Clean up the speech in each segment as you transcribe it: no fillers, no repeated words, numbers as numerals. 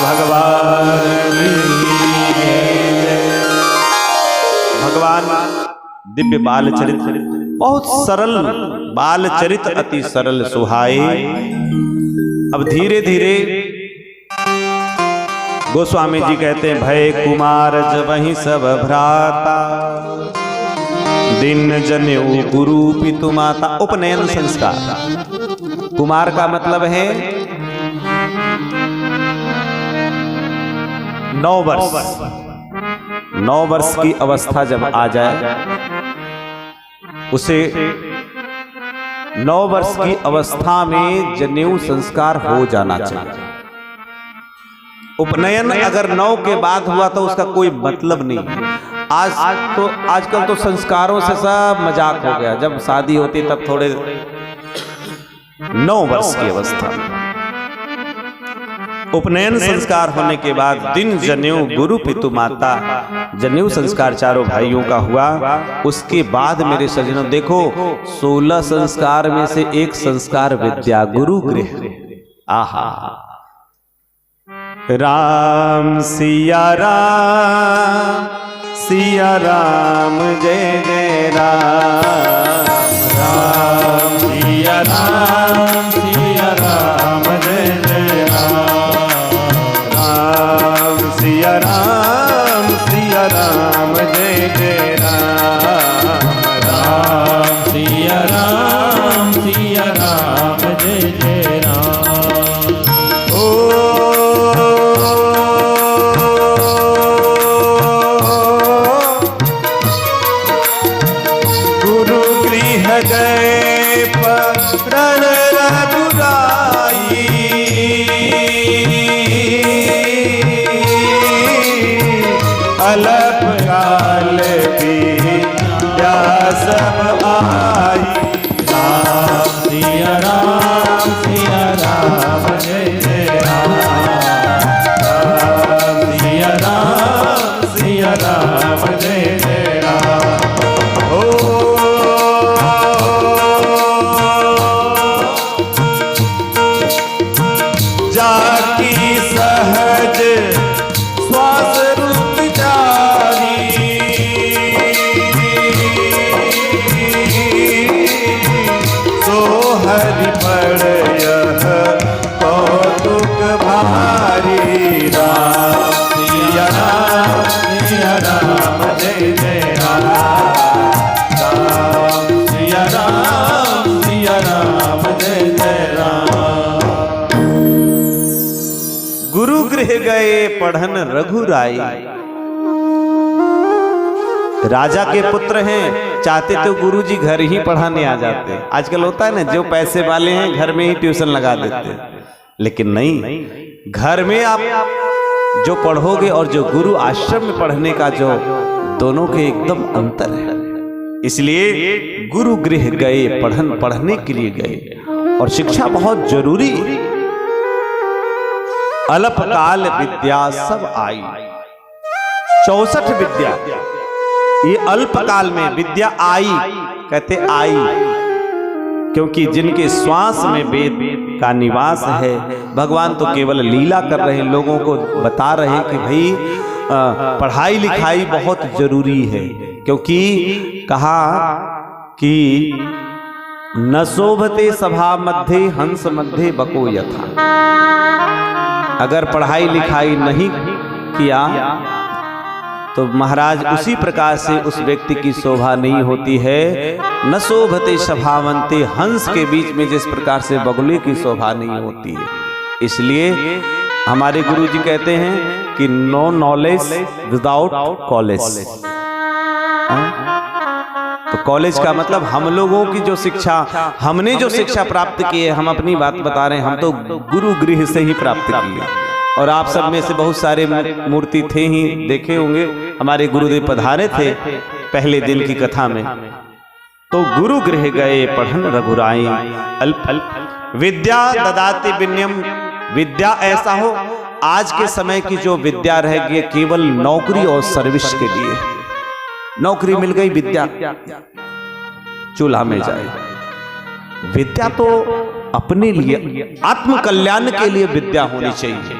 भगवान की जय। भगवान दिव्य बाल चरित, बहुत सरल बाल चरित, अति सरल सुहाए। अब धीरे धीरे गोस्वामी जी कहते हैं, भय कुमार जबहि सब भ्राता, दिन जनेऊ गुरु पितु माता। उपनयन संस्कार, कुमार का मतलब है 9 वर्ष। 9 वर्ष की अवस्था जब आ जाए, उसे 9 वर्ष की अवस्था में जनेऊ संस्कार हो जाना चाहिए। उपनयन अगर 9 के बाद हुआ तो उसका कोई मतलब नहीं। आजकल तो संस्कारों से सब मजाक हो गया। जब शादी होती तब थोड़े 9 वर्ष की अवस्था में उपनयन संस्कार होने के बाद दिन जनेऊ गुरु पितु माता, जनेऊ संस्कार चारों भाइयों का हुआ। उसके बाद मेरे सज्जनों देखो, 16 संस्कार में से एक संस्कार विद्या गुरु गृह। आहा, राम सिया राम, सिया राम जय जय राम, राम सिया राम, सिया राम जय जय राम, राम सिया राम, सिया राम जय जय राम, राम सिया राम, सिया राम जय जय राम। अलप काल विद्या सब आई, राम सिया राम, सिया राम जय जय राम, राम सिया राम, सिया राम जय जय राम। जाकी सहज श्वास रुक जारी, तो हरि पड़ यह कौतुक भारी, राम सिया राम, सिया राम जय जय राम, राम सिया राम, सिया राम जय जय राम। गुरु गृह गए पढ़न रघुराई। राजा के पुत्र हैं, चाहते तो गुरु जी घर ही पढ़ाने आ जाते। आजकल होता है ना, जो पैसे वाले हैं घर में ही ट्यूशन लगा देते, लेकिन नहीं, घर में आप जो पढ़ोगे और जो गुरु आश्रम में पढ़ने का जो, दोनों के एकदम अंतर है। इसलिए गुरु गृह गए पढ़ने के लिए गए, और शिक्षा बहुत जरूरी है। अलप काल विद्या सब आई, 64 विद्या, ये अल्प काल में विद्या आई। कहते आई क्योंकि जिनके श्वास में वेद का निवास है। भगवान तो केवल लीला कर रहे हैं, लोगों को बता रहे हैं कि भाई पढ़ाई लिखाई बहुत जरूरी है। क्योंकि कहा कि न शोभते सभा मध्य हंस मध्य बको यथा। अगर पढ़ाई लिखाई नहीं किया तो महाराज उसी प्रकार से उस व्यक्ति की शोभा नहीं होती है। न शोभते सभावंते, हंस के बीच में जिस प्रकार से बगुले की शोभा नहीं होती है। इसलिए हमारे गुरु जी कहते हैं कि नो नॉलेज विदाउट कॉलेज। तो कॉलेज का मतलब हम लोगों की जो शिक्षा, हमने जो शिक्षा प्राप्त की है, हम अपनी बात बता रहे हैं, हम तो गुरु गृह से ही प्राप्त की है। और आप सब में से बहुत सारे मूर्ति थे ही, देखे होंगे, हमारे गुरुदेव पधारे थे पहले दिन की कथा में। तो गुरु गृह गए पढ़न रघुराई, अल्प अल्प विद्या ददाति विनयम। विद्या ऐसा हो, आज के समय की जो विद्या रह गई केवल नौकरी और सर्विस के लिए। नौकरी मिल गई, विद्या चूल्हा में जाए। विद्या तो अपने लिए, आत्म कल्याण के लिए विद्या होनी चाहिए।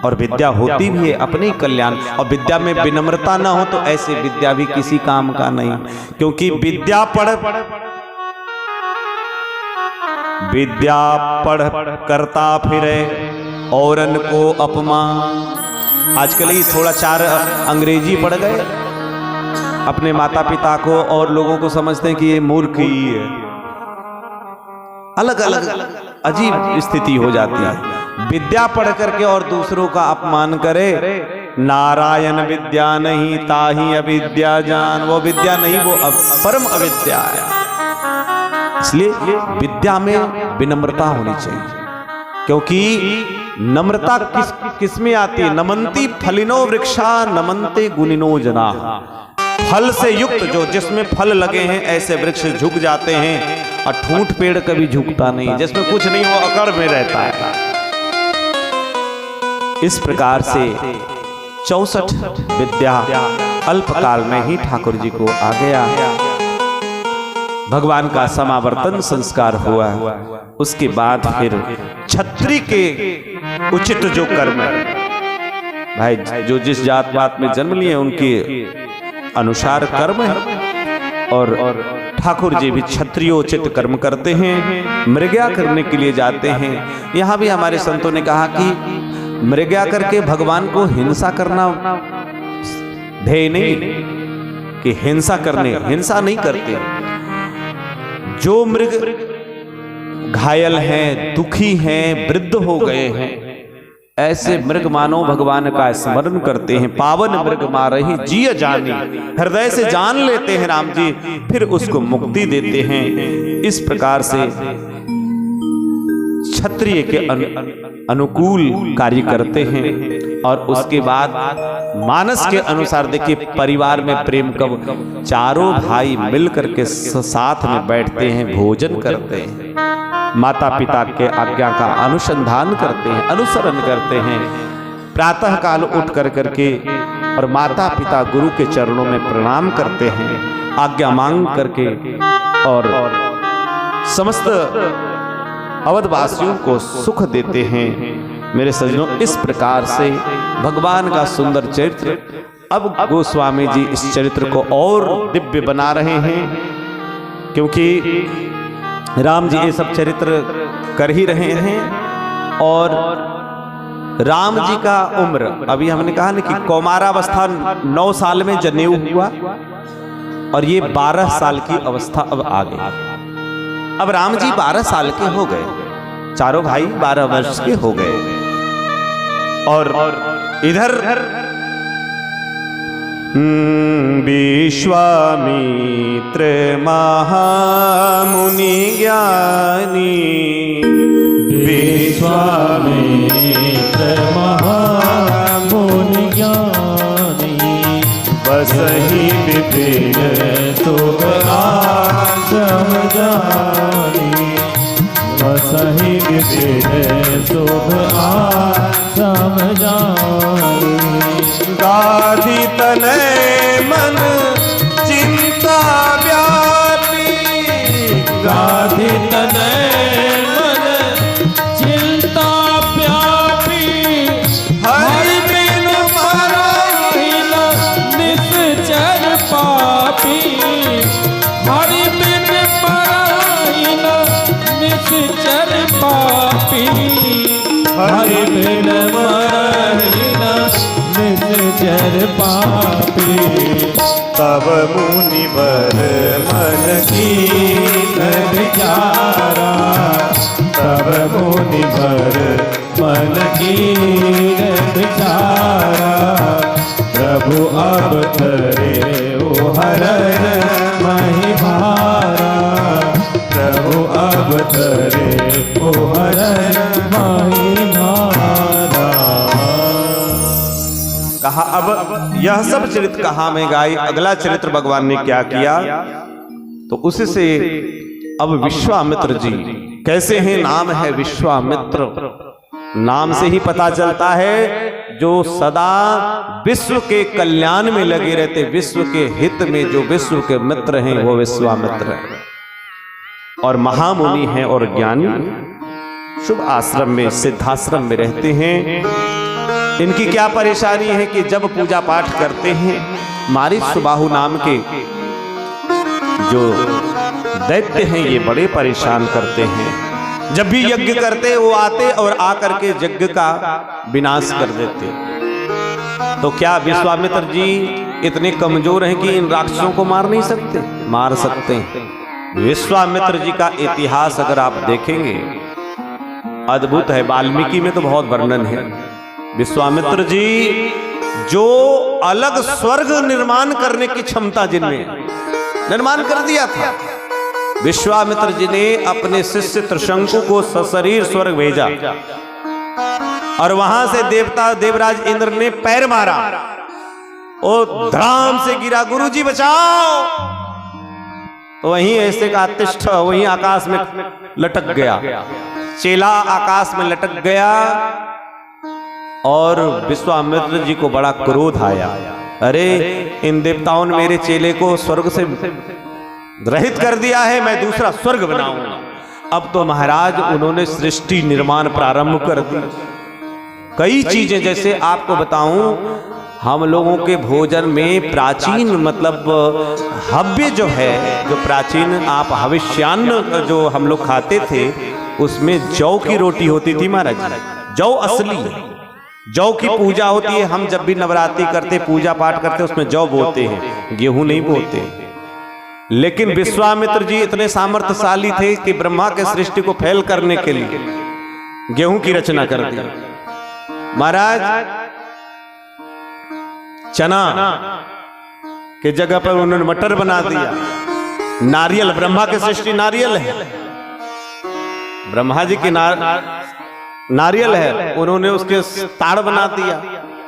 और विद्या होती भी है अपने ही कल्याण। और विद्या में विनम्रता ना हो तो ऐसे विद्या भी किसी काम का नहीं, क्योंकि विद्या पढ़ करता फिरे औरन को अपमान। आजकल ही थोड़ा चार अंग्रेजी पढ़ गए, अपने माता पिता को और लोगों को समझते हैं कि ये मूर्ख ही है। अलग अलग अजीब स्थिति हो जाती है। विद्या पढ़ करके और दूसरों का अपमान करे। नारायण विद्या नहीं ताही अविद्या जान। वो विद्या नहीं, वो परम अविद्या है। इसलिए विद्या में विनम्रता होनी चाहिए, क्योंकि नम्रता किस में आती है? नमंती फलिनो वृक्षा नमंते गुणिनो जना। फल से युक्त जो जिसमें फल लगे हैं ऐसे वृक्ष झुक जाते हैं, और ठूंठ पेड़ कभी झुकता नहीं। जिसमें कुछ नहीं वो अकड़ में रहता है। इस प्रकार से 64 विद्या अल्पकाल में ही ठाकुर जी को आ गया। भगवान का समावर्तन संस्कार हुआ। उसके बाद फिर क्षत्रिय के उचित जो कर्म है, भाई जो जिस जात पात में जन्म लिए उनके अनुसार कर्म है। और ठाकुर जी भी क्षत्रियोचित कर्म करते हैं, मृग्या करने के लिए जाते हैं। यहाँ भी हमारे संतों ने कहा कि मृग्या करके भगवान को हिंसा करना ध्येय नहीं, कि हिंसा नहीं करते। जो मृग घायल हैं, दुखी हैं, वृद्ध हो गए हैं, ऐसे मृग मानो भगवान का स्मरण करते हैं। पावन मृग मारहि जिय जानी। हृदय से जान लेते हैं राम जी, फिर उसको मुक्ति देते हैं। इस प्रकार से क्षत्रिय के अनुकूल कार्य करते हैं। और उसके बाद मानस के अनुसार देखिए, परिवार में प्रेम कब, चारों भाई मिलकर के साथ में बैठते हैं, भोजन करते हैं, माता पिता के आज्ञा का अनुसंधान करते हैं, अनुसरण करते हैं। प्रातः काल उठ करके और माता पिता गुरु के चरणों में प्रणाम करते हैं, आज्ञा मांग करके। और समस्त अवधवासियों को सुख देते हैं। मेरे सज्जनों, इस प्रकार से भगवान का सुंदर चरित्र अब गोस्वामी जी इस चरित्र को और दिव्य बना रहे हैं, क्योंकि राम जी ये सब चरित्र कर ही रहे हैं। और राम जी का उम्र, अभी हमने कहा ना कि कौमारावस्था 9 साल में जनेऊ हुआ, और ये 12 साल की अवस्था अब आ गई। अब राम जी 12 साल के हो गए, चारों भाई 12 वर्ष के हो गए। और इधर विश्वामित्र महामुनि ज्ञानी, विश्वामित्र महामुनि ज्ञानी, बसहि विपिन सुख आश्रम जानी, बसहि विपिन सुख आश्रम जानी। गाधि तनय मन चिंता व्यापी, गाधि तनय मन चिंता व्यापी, हरि बिन मरहिल निश्चर पापी, हरि बिन मरहिल निश्चर पापी, हरि बिन मरहिल निश्चर पापी। तब मुनि बर मन कीन विचारा, तब मुनि बर मन कीन विचारा, प्रभु अवतरे ओ हरण महि भारा, प्रभु अवतरे ओ हरण महि भारा। कहा अब यह सब चरित्र कहा में गाई, अगला चरित्र भगवान ने क्या किया, तो उससे अब विश्वामित्र जी कैसे हैं। नाम है विश्वामित्र, नाम से ही पता चलता है जो सदा विश्व के कल्याण में लगे रहते, विश्व के हित में जो विश्व के मित्र हैं वो विश्वामित्र हैं, और महामुनि हैं और ज्ञानी। शुभ आश्रम में, सिद्धाश्रम में रहते हैं। इनकी क्या परेशानी है कि जब पूजा पाठ करते हैं, मारी सुबाहु नाम के जो दैत्य हैं ये बड़े परेशान करते हैं। जब भी यज्ञ करते वो आते और आकर के यज्ञ का विनाश कर देते। तो क्या विश्वामित्र जी इतने कमजोर हैं कि इन राक्षसों को मार नहीं सकते? मार सकते हैं। विश्वामित्र जी का इतिहास अगर आप देखेंगे अद्भुत है। वाल्मीकि में तो बहुत वर्णन है। विश्वामित्र जी जो अलग स्वर्ग निर्माण करने की क्षमता जिनमें निर्माण कर दिया था, विश्वामित्र जी ने अपने शिष्य त्रिशंकु को सशरीर स्वर्ग भेजा और वहां से देवता देवराज इंद्र ने पैर मारा, ओ धड़ाम से गिरा, गुरुजी बचाओ। तो वहीं ऐसे का तिष्ठ वहीं आकाश में लटक गया, चेला आकाश में लटक गया और विश्वामित्र जी को बड़ा क्रोध आया। अरे इन देवताओं ने मेरे चेले को स्वर्ग से रहित कर दिया है, मैं दूसरा स्वर्ग बनाऊंगा। अब तो महाराज उन्होंने सृष्टि निर्माण प्रारंभ कर दी। कई चीजें, जैसे आपको बताऊं, हम लोगों के भोजन में प्राचीन मतलब हव्य जो है, जो प्राचीन आप हविष्यान्न जो हम लोग खाते थे, उसमें जौ की रोटी होती थी महाराज। जौ असली, जौ की पूजा होती है। हम जब भी नवरात्रि करते, पूजा पाठ करते, उसमें जौ बोते हैं, गेहूं नहीं बोते। लेकिन विश्वामित्र जी इतने सामर्थ्यशाली थे कि ब्रह्मा के सृष्टि को फैल करने के लिए गेहूं की रचना कर दी। महाराज चना के जगह पर उन्होंने मटर बना दिया। नारियल, ब्रह्मा की सृष्टि नारियल है, ब्रह्मा जी की नारियल है, उन्होंने उसके ताड़ बना दिया।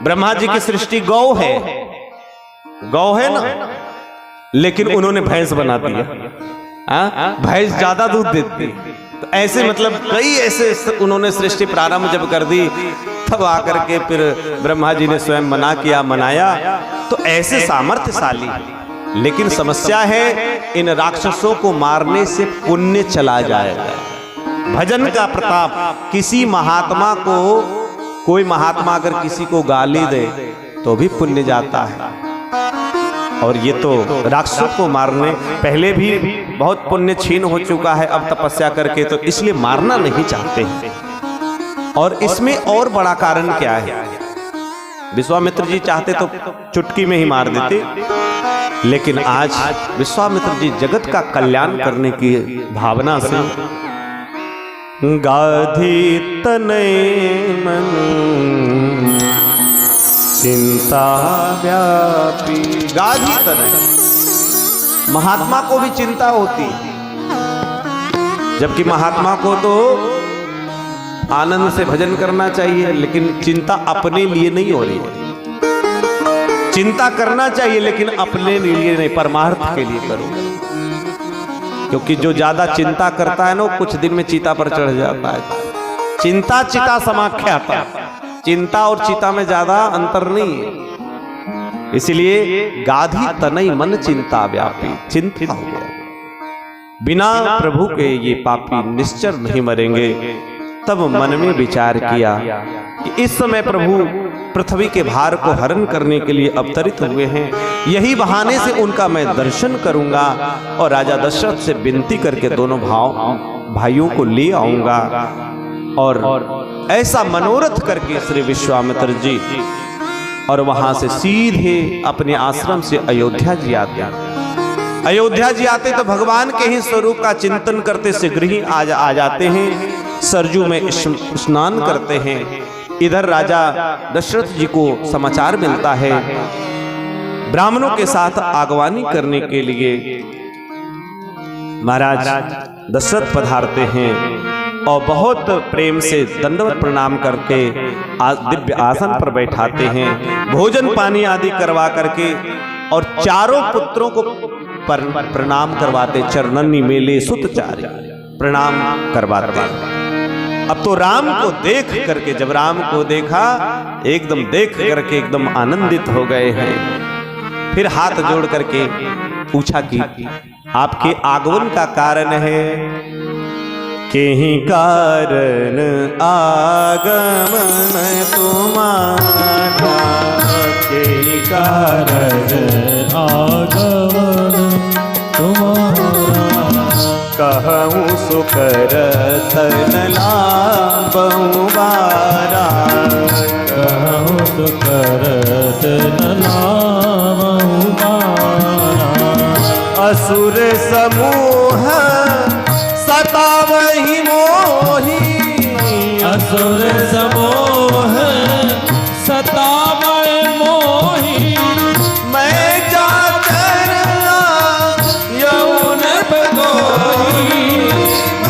ब्रह्मा जी की सृष्टि गौ है, गौ है ना, लेकिन उन्होंने भैंस बना दिया। भैंस ज्यादा दूध देती। तो ऐसे मतलब कई ऐसे उन्होंने सृष्टि प्रारंभ जब कर दी, तब आकर के फिर ब्रह्मा जी ने स्वयं मनाया। तो ऐसे सामर्थ्यशाली, लेकिन समस्या है इन राक्षसों को मारने से पुण्य चला जाएगा। भजन का प्रताप, किसी महात्मा को, कोई महात्मा अगर किसी को गाली दे तो भी पुण्य जाता है। और ये तो राक्षसों को मारने पहले भी बहुत पुण्य छीन हो चुका है अब तपस्या करके, तो इसलिए मारना नहीं चाहते। और इसमें और बड़ा कारण क्या है? विश्वामित्र जी चाहते तो चुटकी में ही मार देते, लेकिन आज विश्वामित्र जी जगत का कल्याण करने की भावना से गाधी तनय मन चिंता व्यापी। गाधी तनय, महात्मा को भी चिंता होती, जबकि महात्मा को तो आनंद से भजन करना चाहिए, लेकिन चिंता अपने लिए नहीं हो रही है। चिंता करना चाहिए लेकिन अपने लिए नहीं, परमार्थ के लिए करो। क्योंकि जो ज्यादा चिंता करता है ना, कुछ दिन में चीता पर चढ़ जाता है। चिंता चिता समाख्याता, चिंता और चिता में ज्यादा अंतर नहीं है। इसलिए गाधी तनय मन चिंता व्यापी, चिंता हो गया। बिना प्रभु के ये पापी निश्चर नहीं मरेंगे। तब मन में विचार किया कि इस समय प्रभु पृथ्वी के भार को हरण करने के लिए अवतरित हुए हैं, यही बहाने से उनका मैं दर्शन करूंगा और राजा दशरथ से विनती करके दोनों भाइयों को ले आऊंगा। और ऐसा मनोरथ करके श्री विश्वामित्र जी और वहां से सीधे अपने आश्रम से अयोध्या जी आते। अयोध्या जी आते तो भगवान के ही स्वरूप का चिंतन करते शीघ्र ही आ जाते हैं। सरजू में स्नान करते हैं। इधर राजा दशरथ जी को समाचार मिलता है, ब्राह्मणों के साथ आगवानी करने के लिए महाराज दशरथ पधारते हैं और बहुत प्रेम से दंडवत प्रणाम करके दिव्य आसन पर बैठाते हैं, भोजन पानी आदि करवा करके और चारों पुत्रों को प्रणाम करवाते। चरणन्नी मेले सुतचारी प्रणाम करवाते। अब तो राम को देख करके, जब राम को देखा एकदम देख करके एकदम आनंदित हो गए हैं। फिर हाथ जोड़ करके पूछा कि आपके आगमन का कारण है। केहि कारण आगमन तुम्हारा, केहि कारण आगमन तुम्हारा। कहूँ सुकरत न लाभहु बारा, कहूँ सुकरत न लाभहु बारा। असुर समूह सतावहि मोहि, असुर समूह सतावहि मोहि। मैं जाचर यौन बतोहि,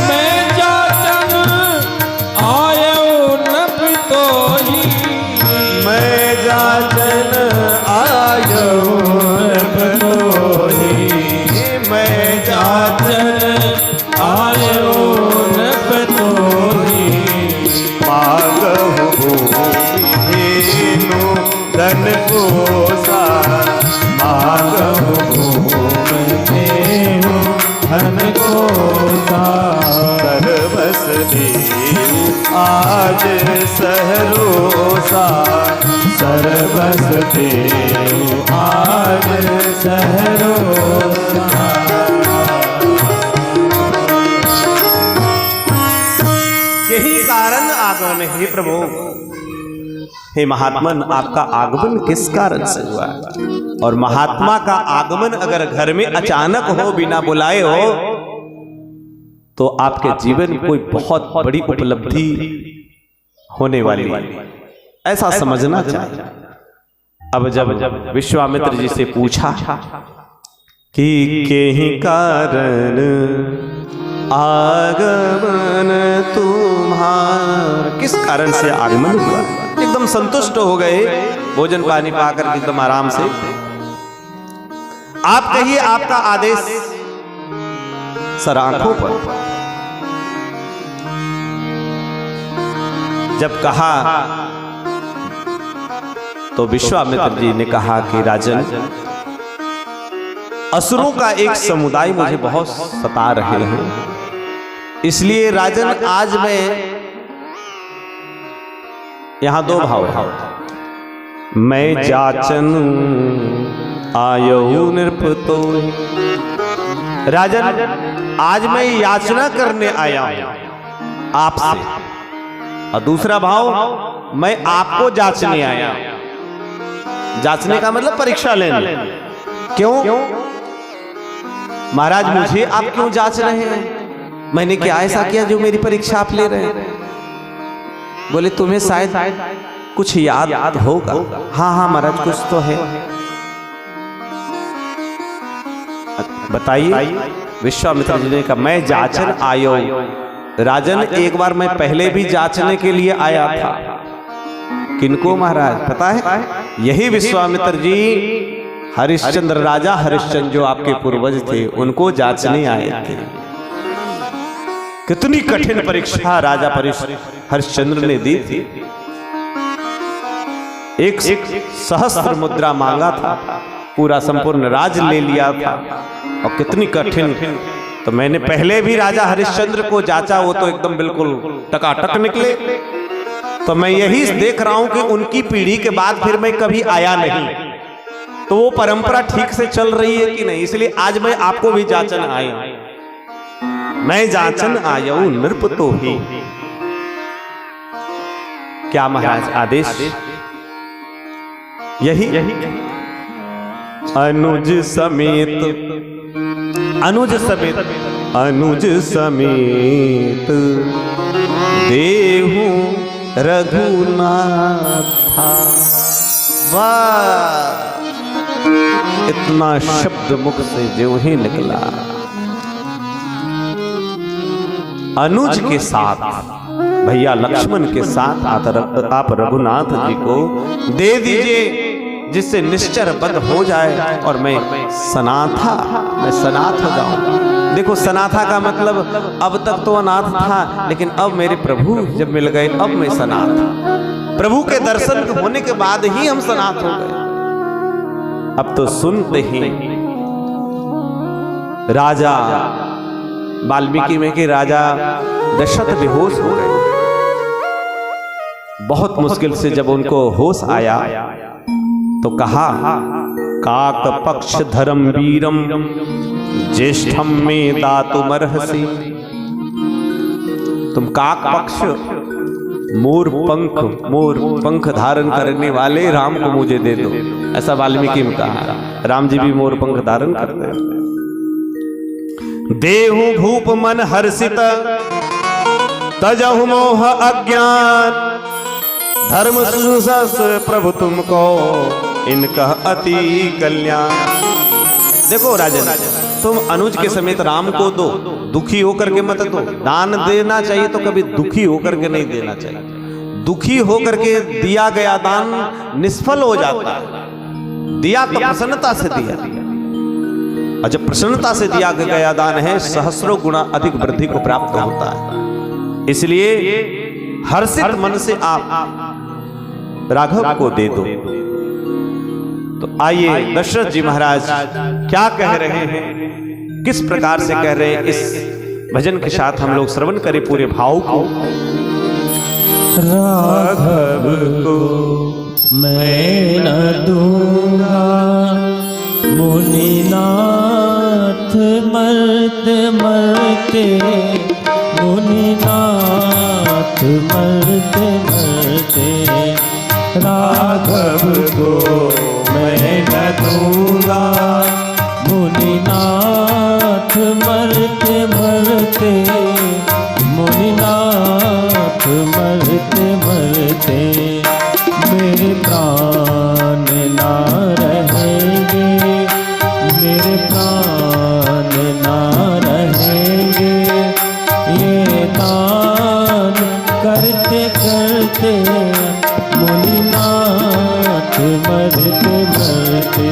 मैं जाचन आयौ न पितोहि। मैं जाचन आयौ न पितोहि, मैं जाचन आयो न पितोहि। मांगहु भूमि धेनु धन कोसा, मांगहु भूमि धेनु धन कोसा। सर्वस देऊ आज सहरोसा, सर्वस देऊ आज सहरोसा। यही कारण आगमन है। हे प्रभु, हे महात्मन, आपका आगमन किस कारण से हुआ? और महात्मा का आगमन अगर घर में अचानक हो, बिना बुलाए हो, तो आपके जीवन में कोई बहुत बड़ी उपलब्धि होने वाली है, ऐसा समझना चाहिए। अब जब विश्वामित्र जी से पूछा कि केहि कारण आगमन तुम्हारा, किस कारण से आगमन हुआ, एकदम संतुष्ट हो गए, भोजन पानी पाकर एकदम आराम से। आप कहिए, आपका आदेश सर आंखों पर। जब कहा तो विश्वामित्र जी ने कहा कि राजन, असुरों का एक समुदाय मुझे बहुत सता रहे हैं, इसलिए राजन आज मैं, यहां दो भाव है, मैं जाचन आयौ नृपतो। राजन, आज मैं याचना करने आया हूं आपसे, और दूसरा भाव, मैं आपको जांचने आया। जांचने का मतलब परीक्षा लेने। क्यों महाराज, मुझे आप क्यों जांच रहे हैं? मैंने क्या ऐसा किया जो मेरी परीक्षा आप ले रहे हैं? बोले तुम्हें शायद कुछ याद होगा। हाँ हाँ महाराज, कुछ तो है, बताइए। विश्वामित्र जी ने कहा, मैं जाचन आयो। राजन, एक बार मैं पहले भी जांचने के लिए आया था। किनको महाराज पता है? यही विश्वामित्र जी हरिश्चंद्र, राजा हरिश्चंद्र जो आपके पूर्वज थे, उनको जांचने आए थे। कितनी कठिन परीक्षा राजा हरिश्चंद्र ने दी थी। एक सहस्त्र मुद्रा मांगा था, पूरा संपूर्ण राज ले लिया था, और कितनी कठिन। तो मैंने पहले भी राजा हरिश्चंद्र को जांचा, वो तो एकदम बिल्कुल टकाटक निकले। तो मैं यही देख रहा हूं कि उनकी पीढ़ी के बाद फिर मैं कभी आया नहीं, तो वो परंपरा ठीक से चल रही है कि नहीं, इसलिए आज मैं आपको भी जांचन आया। मैं जांचन आया हूं नृपतो ही। क्या महाराज आदेश? यही अनुज समेत, अनुज समेत, अनुज समेत देहु रघुनाथा। वाह, इतना शब्द मुख से जो ही निकला। अनुज के साथ, भैया लक्ष्मण के साथ आप रघुनाथ जी को दे दीजिए, जिससे निश्चर बद हो जाए और मैं सनाथ हो जाऊं। देखो, सनाथा का मतलब अब तक तो अनाथ था, लेकिन अब मेरे प्रभु जब मिल गए, अब मैं सनाथ। प्रभु के दर्शन होने के बाद ही हम सनाथ हो गए। अब तो सुनते ही राजा वाल्मीकि में कि राजा दशरथ बेहोश हो गए। बहुत मुश्किल से जब उनको होश आया तो कहा, काक पक्ष धर्म वीरम ज्येष्ठम में दातुमर्हसि। तुम काक पक्ष मोर पंख धारण करने वाले राम को मुझे दे दो। ऐसा वाल्मीकि में कहा। राम जी भी मोर पंख धारण करते हैं। देहु भूप मन हर्षित तजहु मोह अज्ञान। धर्म सुसस प्रभु तुमको इनका अति कल्याण। देखो राजन, तुम अनुज के समेत राम को दो, दुखी होकर के मत दो। दान देना चाहिए तो कभी दुखी होकर के नहीं देना चाहिए। दुखी होकर के दिया गया दान निष्फल हो जाता है। दिया तो प्रसन्नता से दिया, और जब प्रसन्नता से दिया गया दान है सहस्रों गुना अधिक वृद्धि को प्राप्त होता है। इसलिए हर्षित मन से आप राघव को दे दो। तो आइए दशरथ जी महाराज क्या कह रहे हैं, किस प्रकार से कह रहे हैं, इस भजन के साथ हम लोग श्रवण करें पूरे भाव को। राघव को मैं न दूंगा मुनिनाथ मरते मरते, मुनिनाथ मरते मरते। राघव को मैं न दूंगा मुनिनाथ मरते मरते, मुनिनाथ मरते मरते। मेरे प्राण ना रहेंगे, मेरे प्राण ना रहेंगे। ये दान करते करते मुनिनाथ मरते मरते।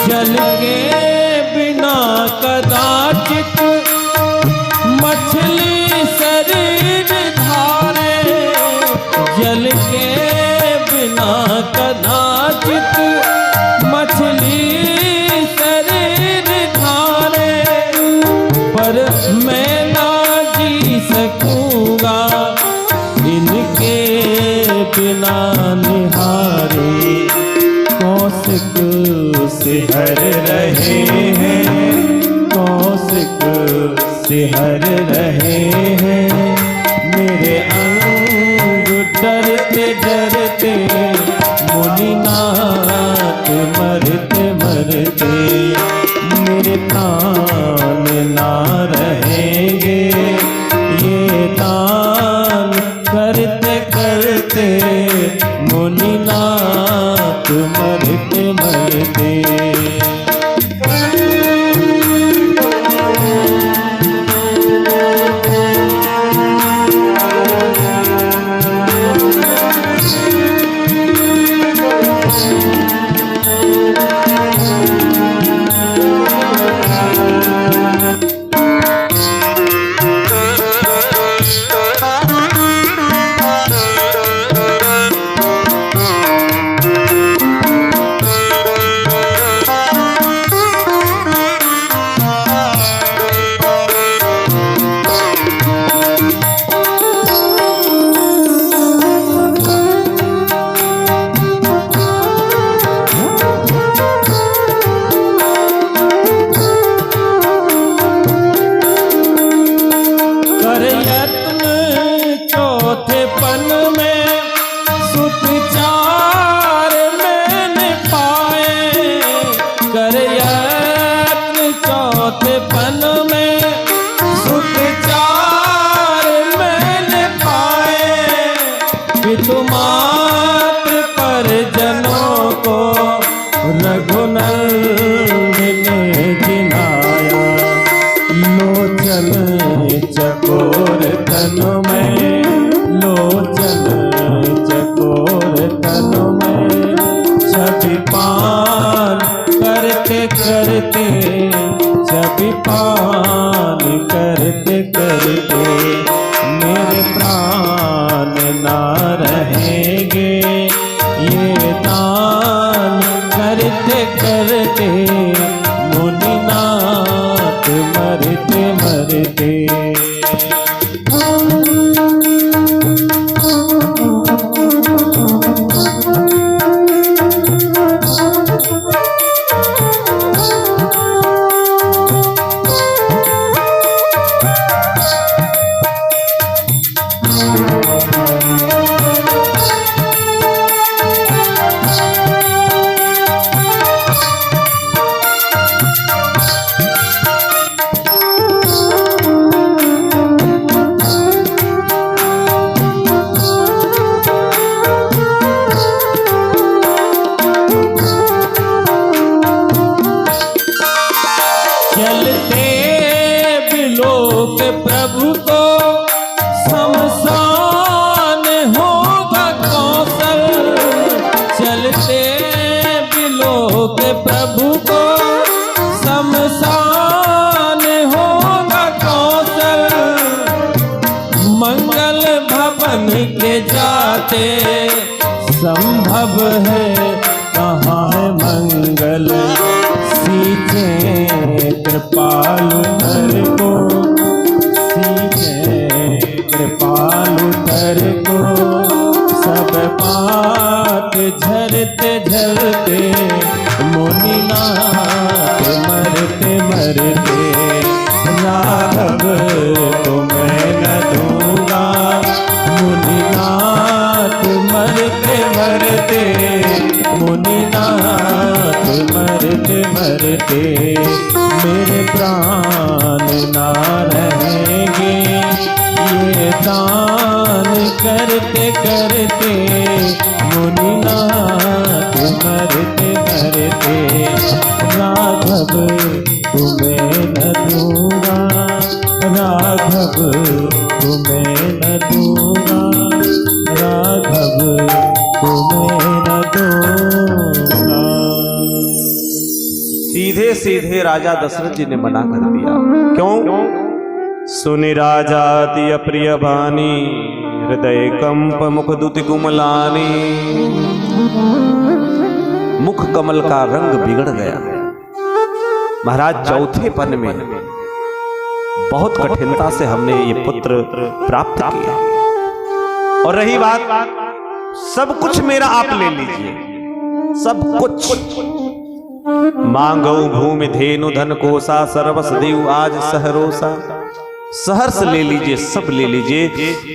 जल के बिना कदाचित मछली शरीर धारे, जल के बिना कदाचित मछली शरीर धारे। पर मैं ना जी सकूंगा इनके बिना निहारे। कौशिक सिहर रहे हैं, कौशिक सिहर रहे हैं। मेरे अंग डरते डरते मुनिनाथ मरते मरते। मेरे प्राण ना रहेंगे, ये दान करते करते मुनिनाथ मरते मरते। पितुमात्र परिजनों को रघुनंदन ने जिनाया। लोचन चकोर तन में, लोचन चकोर तन में, छवि पान करते करते, छवि पान करते करते मेरे प्राण ना रहेंगे। ये दान करते करते मुनिनाथ मरते मरते। चलते बिलोक प्रभु को शमशान होगा कौशल। चलते बिलोक प्रभु को शमशान होगा कौशल। मंगल भवन के जाते संभव है कहाँ है मंगल। सींचे कृपालु धर को, सींचे कृपालु धर को, सब बात झरते झरते मुनिनाथ मरते मरते। राघव को मैं न दूंगा, मुनिनाथ मरते मरते, मुनिनाथ मरते मरते मेरे प्राण ना रहेंगे। ये दान करते करते मुनिनाथ मरते मरते। राघव तुम्हें न दूंगा, राघव तुम्हें न दूंगा, राघव तुम्हें न दूंगा। सीधे सीधे राजा दशरथ जी ने मना कर दिया। क्यों? सुनि राजा अति अप्रिय बानी, हृदय कंप मुख दुति कुमलानी। मुख कमल का रंग बिगड़ गया। महाराज चौथे पन में बहुत कठिनता से हमने ये पुत्र प्राप्त किया। और रही बात, सब कुछ मेरा आप ले लीजिए, सब कुछ। मांगो भूमि धेनु धन कोसा, सर्वस देव आज सहरोसा। सहर्ष ले लीजिए, सब ले लीजिए,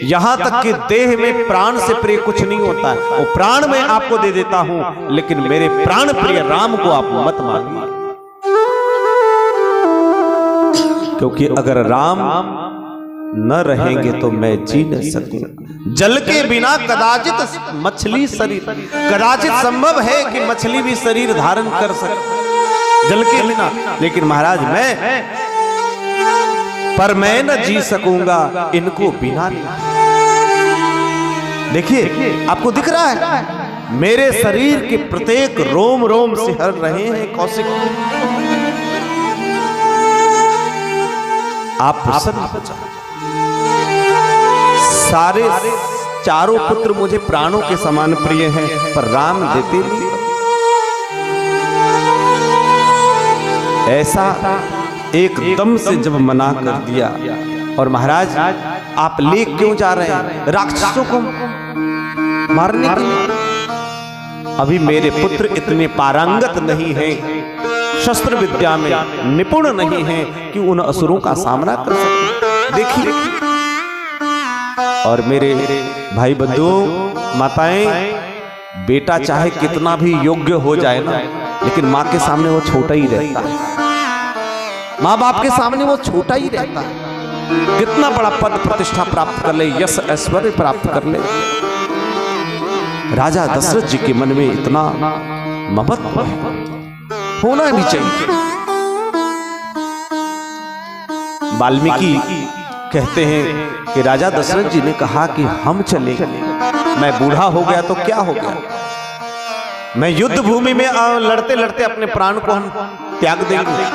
यहां तक कि देह में प्राण से प्रिय कुछ नहीं होता है। वो प्राण मैं आपको दे देता हूं, लेकिन मेरे प्राण प्रिय राम को आप मत मानिए। क्योंकि अगर राम न रहेंगे तो मैं जी नहीं सकूंगा। जल के बिना कदाचित मछली शरीर, कदाचित संभव है कि मछली भी शरीर धारण कर सके जल के बिना, लेकिन महाराज मैं न जी सकूंगा इनको बिना नहीं। देखिए, आपको दिख रहा है मेरे शरीर के प्रत्येक रोम रोम सिहर रहे हैं कौशिक। आप प्रसन्न हो जाओ। सारे चारों पुत्र मुझे प्राणों के समान प्रिय हैं, पर राम देते नहीं। ऐसा एकदम से जब मना कर दिया, और महाराज आप ले क्यों जा रहे हैं? राक्षसों को मारने के लिए। अभी मेरे पुत्र इतने पारंगत नहीं हैं, शस्त्र विद्या में निपुण नहीं हैं कि उन असुरों का सामना कर सके। देखिए, और मेरे भाई बंधुओं, माताएं, बेटा चाहे कितना भी योग्य हो जाए ना, लेकिन माँ के सामने वो छोटा ही रहता है। माँ बाप के सामने वो छोटा ही रहता है। कितना बड़ा पद प्रतिष्ठा प्राप्त कर ले, यश ऐश्वर्य प्राप्त कर ले, राजा दशरथ जी के मन में इतना ममत्व होना भी चाहिए। वाल्मीकि कहते हैं कि राजा दशरथ जी ने कहा कि हम चले, मैं बूढ़ा हो गया तो क्या हो गया, मैं युद्ध भूमि में लड़ते लड़ते अपने प्राण को हम त्याग देंगे,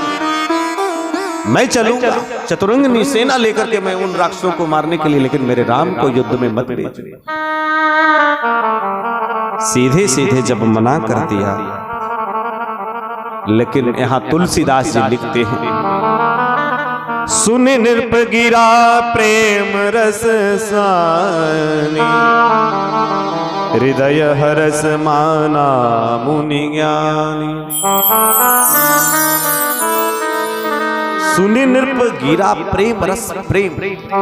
मैं चलूंगा चतुरंगिनी सेना लेकर के मैं उन राक्षसों को मारने के लिए, लेकिन मेरे राम को युद्ध में मत भेजना। सीधे सीधे जब मना कर दिया, लेकिन यहां तुलसीदास जी लिखते हैं, सुनि नृप गिरा प्रेम रस सानी, हृदय हरस माना मुनि ज्ञानी। सुनि नृप गिरा प्रेम रस, प्रेम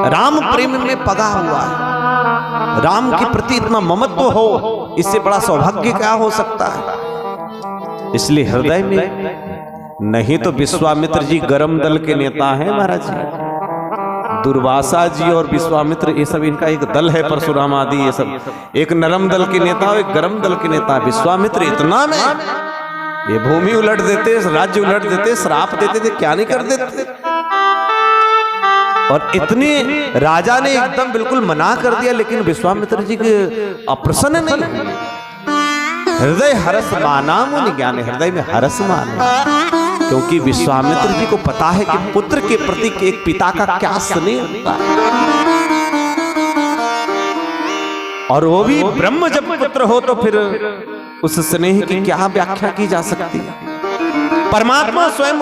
राम प्रेम में पगा हुआ है, राम के प्रति इतना ममत्व हो, इससे बड़ा सौभाग्य क्या हो सकता है। इसलिए हृदय में, नहीं तो विश्वामित्र जी गरम दल के नेता हैं महाराज जी, दुर्वासा जी और विश्वामित्र ये सब इनका एक दल है, परशुराम आदि ये सब एक नरम दल के नेता, एक गरम दल के नेता। विश्वामित्र इतना में ये भूमि उलट देते, राज्य उलट देते, श्राप देते थे, क्या नहीं कर देते। और इतने राजा ने एकदम बिल्कुल मना कर दिया, लेकिन विश्वामित्र जी के अप्रसन्न नहीं। हृदय हरस माना मुनि ज्ञान, हृदय में हरस माना, क्योंकि विश्वामित्र जी को पता है कि पुत्र के प्रति एक पिता का क्या स्नेह होता है, और वो भी ब्रह्म जब पुत्र हो तो फिर उस स्नेह की क्या व्याख्या की जा सकती है। परमात्मा स्वयं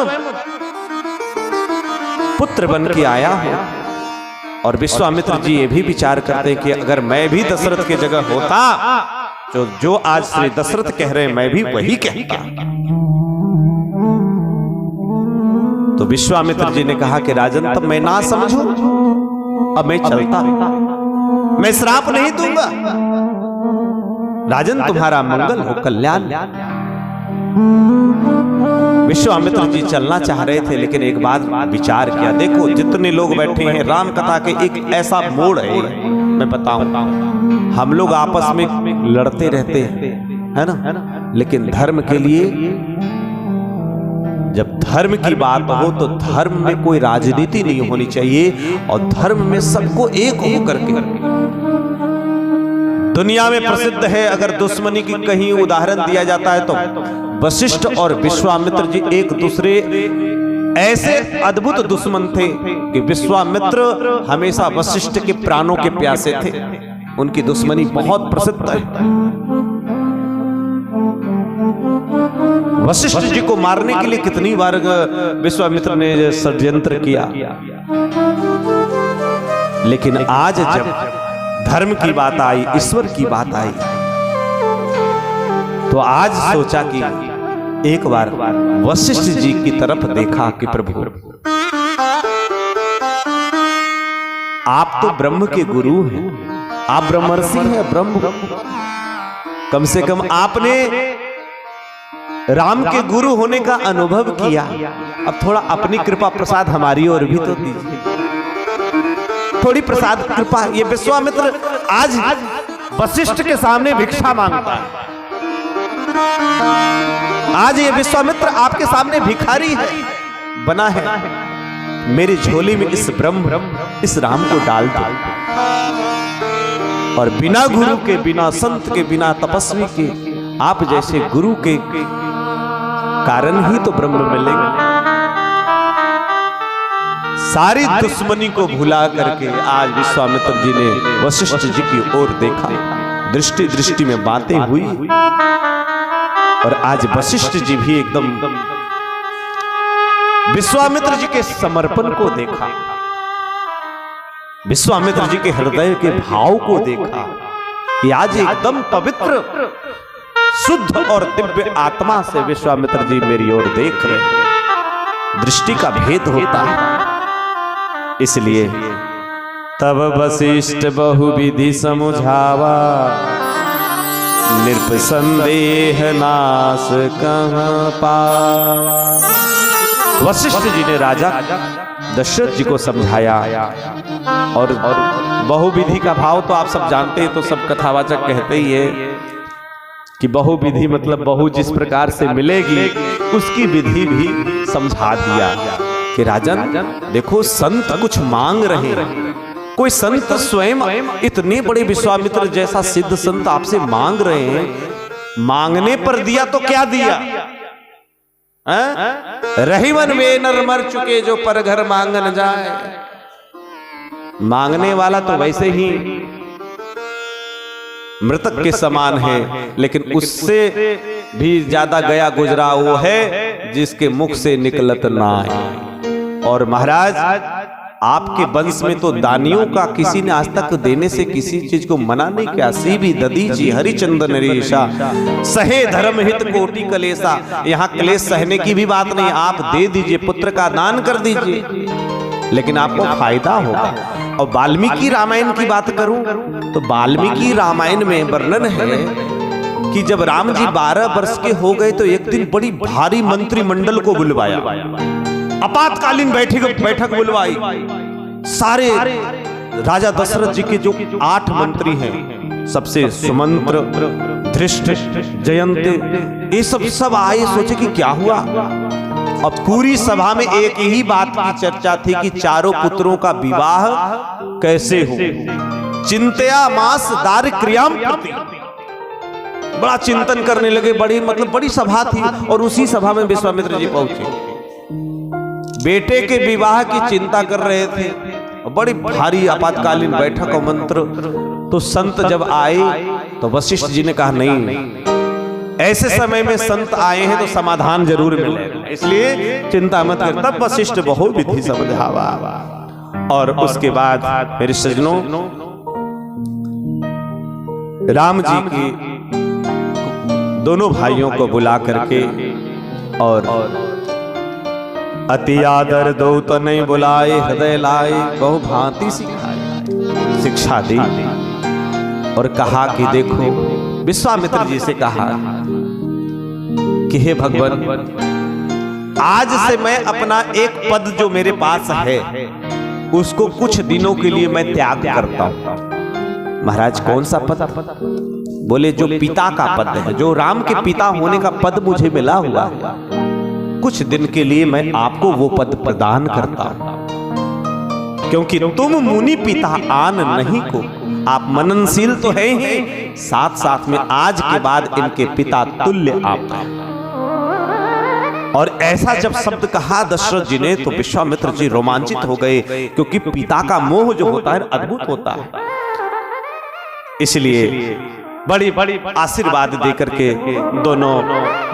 पुत्र बन के आया है, और विश्वामित्र जी ये भी विचार करते हैं कि अगर मैं भी दशरथ की जगह होता, जो आज श्री दशरथ कह रहे हैं मैं भी वही कहता। तो विश्वामित्र जी ने कहा कि राजन तब मैं ना समझूं, अब मैं चलता, मैं श्राप नहीं दूंगा, राजन तुम्हारा मंगल हो, कल्याण। विश्वामित्र जी चलना चाह रहे थे, लेकिन एक बात विचार किया, देखो जितने लोग बैठे हैं, राम कथा के एक ऐसा मोड़ है, मैं बताऊं, हम लोग आपस में लड़ते रहते हैं, है ना, लेकिन धर्म के लिए जब धर्म की बात हो तो धर्म में कोई राजनीति नहीं होनी चाहिए, और धर्म में सबको एक होकर के। दुनिया में प्रसिद्ध है, अगर दुश्मनी की कहीं उदाहरण दिया जाता है तो वशिष्ठ और विश्वामित्र जी एक दूसरे ऐसे अद्भुत दुश्मन थे कि विश्वामित्र हमेशा वशिष्ठ के प्राणों के प्यासे थे, उनकी दुश्मनी बहुत प्रसिद्ध है। वशिष्ठ जी को मारने के लिए कितनी बार विश्वामित्र ने षड्यंत्र किया, लेकिन आज जब धर्म की बात आई, ईश्वर की बात आई, तो आज सोचा कि एक बार वशिष्ठ जी की तरफ देखा कि प्रभु आप तो ब्रह्म के गुरु हैं, आप ब्रह्मर्षि हैं, ब्रह्म, कम से कम आपने राम के गुरु होने का अनुभव किया, अब थोड़ा अपनी कृपा प्रसाद हमारी ओर भी तो दीजिए, थोड़ी प्रसाद कृपा। ये विश्वामित्र आज वशिष्ठ के सामने भिक्षा मांगता है, आज ये विश्वामित्र आपके सामने भिखारी है बना है, मेरी झोली में इस ब्रह्म, इस राम को डाल दो, और बिना गुरु के, बिना संत के, बिना तपस्वी के, आप जैसे गुरु के कारण ही तो ब्रह्म मिलेंगे। सारी दुश्मनी को भुला करके आज विश्वामित्र जी ने वशिष्ठ जी की ओर देखा, दृष्टि दृष्टि में बातें हुई, और आज वशिष्ठ जी भी एकदम विश्वामित्र जी के समर्पण को देखा, विश्वामित्र जी के हृदय के भाव को देखा कि आज एकदम पवित्र, शुद्ध और दिव्य आत्मा से विश्वामित्र जी मेरी ओर देख रहे। दृष्टि का भेद होता है, इसलिए तब वशिष्ठ बहुविधि समुझावा, नृप संदेह नाश कहाँ पावा। वशिष्ठ जी ने राजा दशरथ जी को समझाया, और बहुविधि का भाव तो आप सब जानते हैं, तो सब कथावाचक कहते ही है कि बहु विधि मतलब बहु जिस प्रकार से मिलेगी उसकी विधि भी समझा दिया कि राजन देखो संत कुछ मांग रहे हैं, कोई संत स्वयं इतने बड़े विश्वामित्र जैसा सिद्ध संत आपसे मांग रहे हैं, मांगने पर दिया तो क्या दिया? रहीवन वे नर मर चुके जो पर घर मांग न जाए। मांगने वाला तो वैसे ही मृतक के समान है, लेकिन उससे भी ज्यादा गया गुजरा वो है जिसके मुख से निकलत ना है। और महाराज आपके वंश में तो दानियों का किसी ने आज तक देने से किसी चीज को मना नहीं किया। सी भी ददी जी हरिचंदन रेशा सहे धर्म हित कोटि कलेसा। यहाँ क्लेश सहने की भी बात नहीं, आप दे दीजिए, पुत्र का दान कर दीजिए, लेकिन आपको फायदा होगा। और वाल्मीकि रामायण की बात करूं तो वाल्मीकि रामायण में वर्णन है कि जब राम जी 12 वर्ष के हो गए तो एक दिन बड़ी भारी मंत्रिमंडल को बुलवाया, आपातकालीन बैठक बुलवाई। सारे राजा दशरथ जी के जो 8 मंत्री हैं, सबसे सुमंत्र, धृष्ट, जयंत, ये सब आए, सोचे कि क्या हुआ। और पूरी सभा में एक ही बात की चर्चा थी कि चारों पुत्रों का विवाह कैसे हो। चिंतया मास दार क्रियाम प्रति, बड़ा चिंतन करने लगे। बड़ी सभा थी और उसी सभा में विश्वामित्र जी पहुंचे, बेटे के विवाह की चिंता कर रहे थे। बड़ी भारी आपातकालीन बैठक और मंत्र। तो संत जब आए तो वशिष्ठ जी ने कहा नहीं, ऐसे समय में संत आए हैं तो समाधान जरूर मिलेगा, इसलिए चिंता मत कर। तब वशिष्ठ बहु विधि समझावा। और उसके बाद मेरे सज्जनों, राम जी की दोनों भाइयों को बुला करके और अति आदर दो तो नहीं बुलाए, हृदय लाए बहु भांति सिखाए, शिक्षा दी। और कहा कि देखो, विश्वामित्र जी से कहा कि हे भगवान, आज से मैं अपना एक पद जो मेरे पास है उसको कुछ दिनों के लिए मैं त्याग करता हूं। महाराज कौन सा पद? बोले जो पिता का पद है, जो राम के पिता होने का पद मुझे मिला हुआ है, कुछ दिन के लिए मैं आपको वो पद प्रदान करता हूं, क्योंकि तुम मुनि पिता आन नहीं को। आप मननशील तो है ही, साथ साथ में आज के बाद इनके पिता तुल्य आप हैं। और ऐसा जब शब्द कहा दशरथ जी ने तो विश्वामित्र जी रोमांचित हो गए, क्योंकि पिता का मोह जो होता है अद्भुत होता है। इसलिए बड़ी आशीर्वाद देकर के दोनों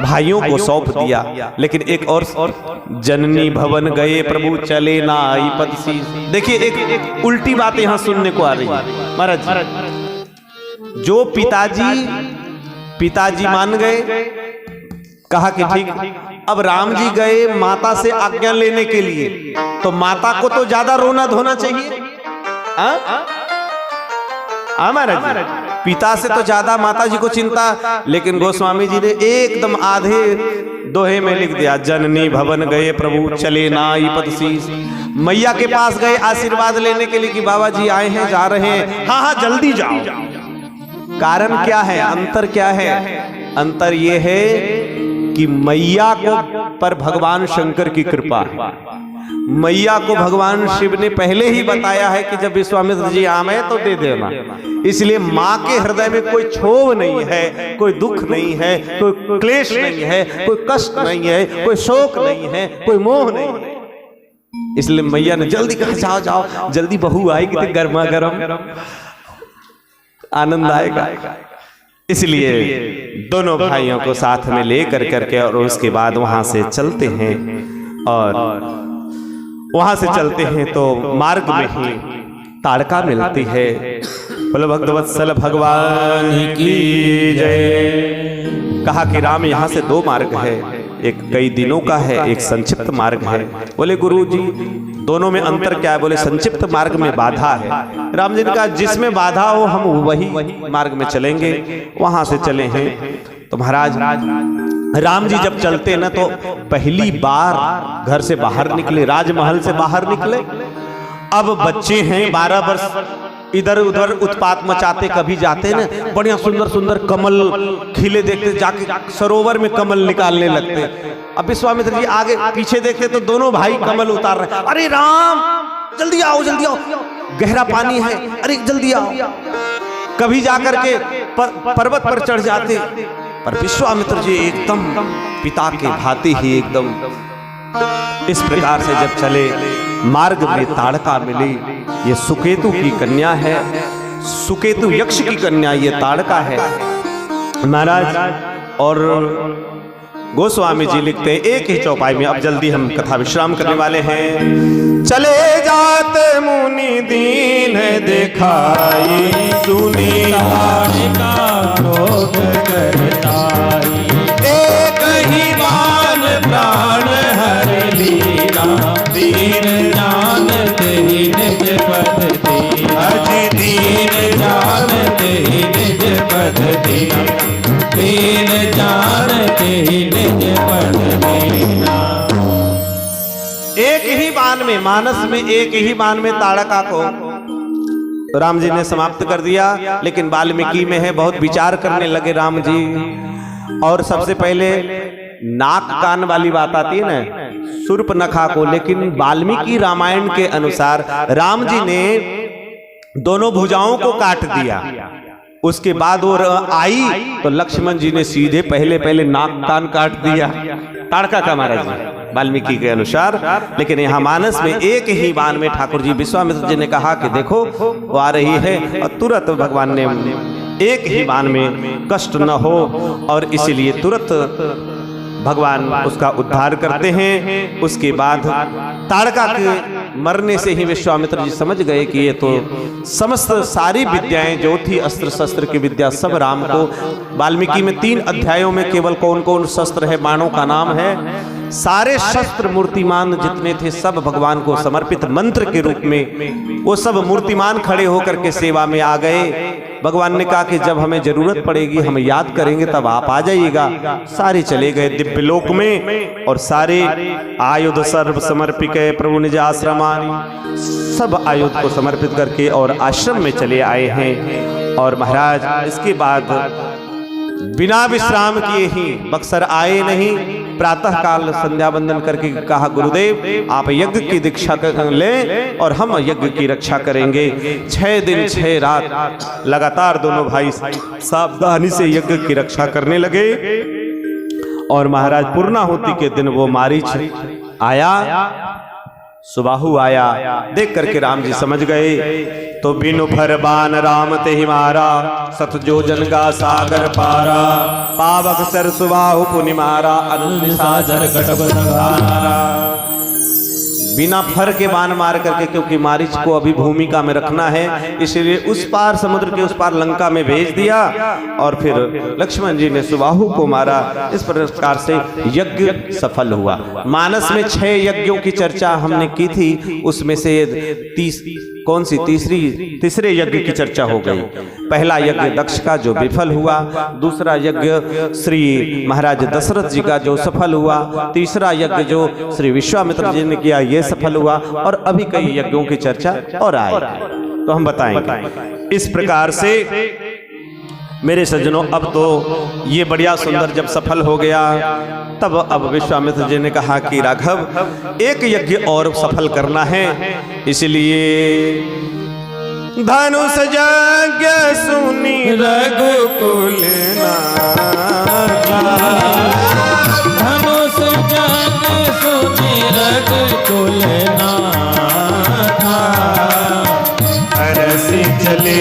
भाइयों को सौंप दिया। लेकिन एक और, जननी भवन गए प्रभु चले ना आई पद सी। देखिए एक उल्टी बात यहां सुनने को आ रही है महाराज। जो पिताजी मान गए, कहा कि ठीक, अब राम जी गए माता से आज्ञा लेने के लिए, तो माता को तो ज्यादा रोना धोना चाहिए। महाराज पिता से तो ज्यादा माता जी को चिंता, लेकिन गोस्वामी जी ने एकदम आधे दोहे में लिख दिया, जननी भवन गए प्रभु चले नाई पद शीस। मैया के पास गए आशीर्वाद लेने के लिए कि बाबा जी आए हैं, जा रहे हैं, हाँ जल्दी जाओ। कारण क्या है, अंतर क्या है? अंतर ये है कि मैया को पर भगवान शंकर की कृपा है। मैया को भगवान शिव ने पहले ही बताया है कि जब विश्वामित्र जी आए तो दे देना। इसलिए माँ के हृदय में कोई क्षोभ नहीं है, कोई दुख नहीं है, कोई क्लेश नहीं है, कोई कष्ट नहीं है, कोई शोक नहीं है, कोई मोह नहीं है। इसलिए मैया ने जल्दी कहा जाओ जाओ, जल्दी बहू आएगी तो गर्मा गर्म आनंद आएगा। इसलिए दोनों भाइयों को साथ में लेकर करके और उसके बाद वहां से चलते हैं। और वहां से चलते हैं तो मार्ग में ही ताड़का मिलती है। बोलो भक्तवत्सल भगवान की जय। कहा कि राम यहाँ से 2 मार्ग है, एक कई दिनों का है, एक संक्षिप्त मार्ग है। बोले गुरु जी दोनों में अंतर क्या है? बोले संक्षिप्त मार्ग में बाधा है। राम जी ने कहा जिसमें बाधा हो हम वही मार्ग में चलेंगे। वहां से चले हैं तो महाराज राम जी जब चलते ना तो पहली बार घर से बाहर निकले, राजमहल से बाहर निकले। अब बच्चे हैं 12 वर्ष इधर उधर उत्पात मचाते, कभी जाते ना बढ़िया सुंदर सुंदर कमल खिले देखते, जाके सरोवर में कमल निकालने लगते। अब विश्वामित्र जी आगे पीछे देखते तो दोनों भाई कमल उतार रहे। अरे राम जल्दी आओ जल्दी आओ, गहरा पानी है, अरे जल्दी आओ। कभी जाकर के पर्वत पर चढ़ जाते, पर विश्वामित्र जी एकदम पिता के भांति ही एकदम इस प्रकार से जब चले, मार्ग में ताड़का मिली। ये सुकेतु की कन्या है, सुकेतु यक्ष की कन्या ये ताड़का है महाराज। और गोस्वामी जी लिखते हैं एक ही चौपाई में, अब जल्दी हम कथा विश्राम करने वाले हैं। चले जाते मुनि दीन दिखाई, सुनी क्रोध करताई, एक ही बाण प्राण हर लीला, दीन जानते ही निज पद दी, अज दीन जानते ही निज पद दी, दीन जानते ही निज पद दीना। एक ही बाण में, मानस में एक ही बाण में ताड़का को राम जी ने समाप्त कर दिया। लेकिन वाल्मीकि में है, बहुत विचार करने लगे राम जी। और सबसे पहले नाक कान वाली बात आती है ना, शूर्पणखा को, लेकिन वाल्मीकि रामायण के अनुसार राम जी ने दोनों भुजाओं को काट दिया। उसके बाद वो आई तो लक्ष्मण जी ने सीधे पहले नाक कान काट दिया, ताड़का का महाराज वाल्मीकि के अनुसार। लेकिन यहाँ मानस में एक ही बाण में ठाकुर जी विश्वामित्र जी ने कहा कि देखो वो आ रही है, और तुरंत भगवान ने एक ही बाण में कष्ट न हो, और इसीलिए तुरंत भगवान उसका उद्धार करते हैं। उसके बाद ताड़का के मरने से ही विश्वामित्र जी समझ गए कि ये तो समस्त सारी विद्याएं जो थी, अस्त्र शस्त्र की विद्या, सब राम को। वाल्मीकि में 3 अध्यायों में केवल कौन कौन शस्त्र है, बाणों का नाम है। सारे शस्त्र मूर्तिमान जितने थे सब भगवान को समर्पित मंत्र के रूप में, वो सब मूर्तिमान खड़े होकर के सेवा में आ गए। भगवान ने कहा कि जब हमें जरूरत पड़ेगी हम याद करेंगे तब आप आ जाइएगा। सारे चले गए दिव्य लोक में, और सारे आयुध सर्व समर्पित प्रभु निज आश्रमानि, सब आयुध को समर्पित करके और आश्रम में चले आए हैं। और महाराज इसके बाद बिना विश्राम किए ही बक्सर आए नहीं। प्रातः काल संध्या वंदन करके कहा गुरुदेव आप यज्ञ की दीक्षा कर लें और हम यज्ञ की रक्षा करेंगे। 6 दिन 6 रात लगातार दोनों भाई सावधानी से यज्ञ की रक्षा करने लगे। और महाराज पूर्णाहुति के दिन वो मारीच आया, सुबाहु आया, देख करके राम जी समझ गए। तो बिनु फर बान राम ते ही मारा, सत जो जन का सागर पारा, पावक सर सुबाहु पुनि मारा, अरुण सागर कटक संहारा। बिना फर के बाण मार करके, क्योंकि मारीच को अभी भूमिका में रखना है, इसलिए उस पार समुद्र के उस पार लंका में भेज दिया। और फिर लक्ष्मण जी ने सुबाहु को मारा। इस प्रकार से यज्ञ सफल हुआ। मानस में 6 यज्ञों की चर्चा हमने की थी, उसमें से तीसरे यज्ञ की चर्चा हो गई। पहला यज्ञ दक्ष का जो विफल हुआ, दूसरा यज्ञ श्री महाराज दशरथ जी का जो सफल हुआ, तीसरा यज्ञ जो श्री विश्वामित्र जी ने किया ये सफल हुआ, और अभी कई यज्ञों की चर्चा और आए तो हम बताएंगे। इस प्रकार से मेरे सज्जनों अब तो ये बढ़िया सुंदर जब सफल हो गया, तब अब विश्वामित्र जी ने कहा कि राघव एक यज्ञ और सफल करना है, इसलिए धनुष यज्ञ सुनी रघुकुल धनुष यज्ञ सुनी रघुकुल हरस चले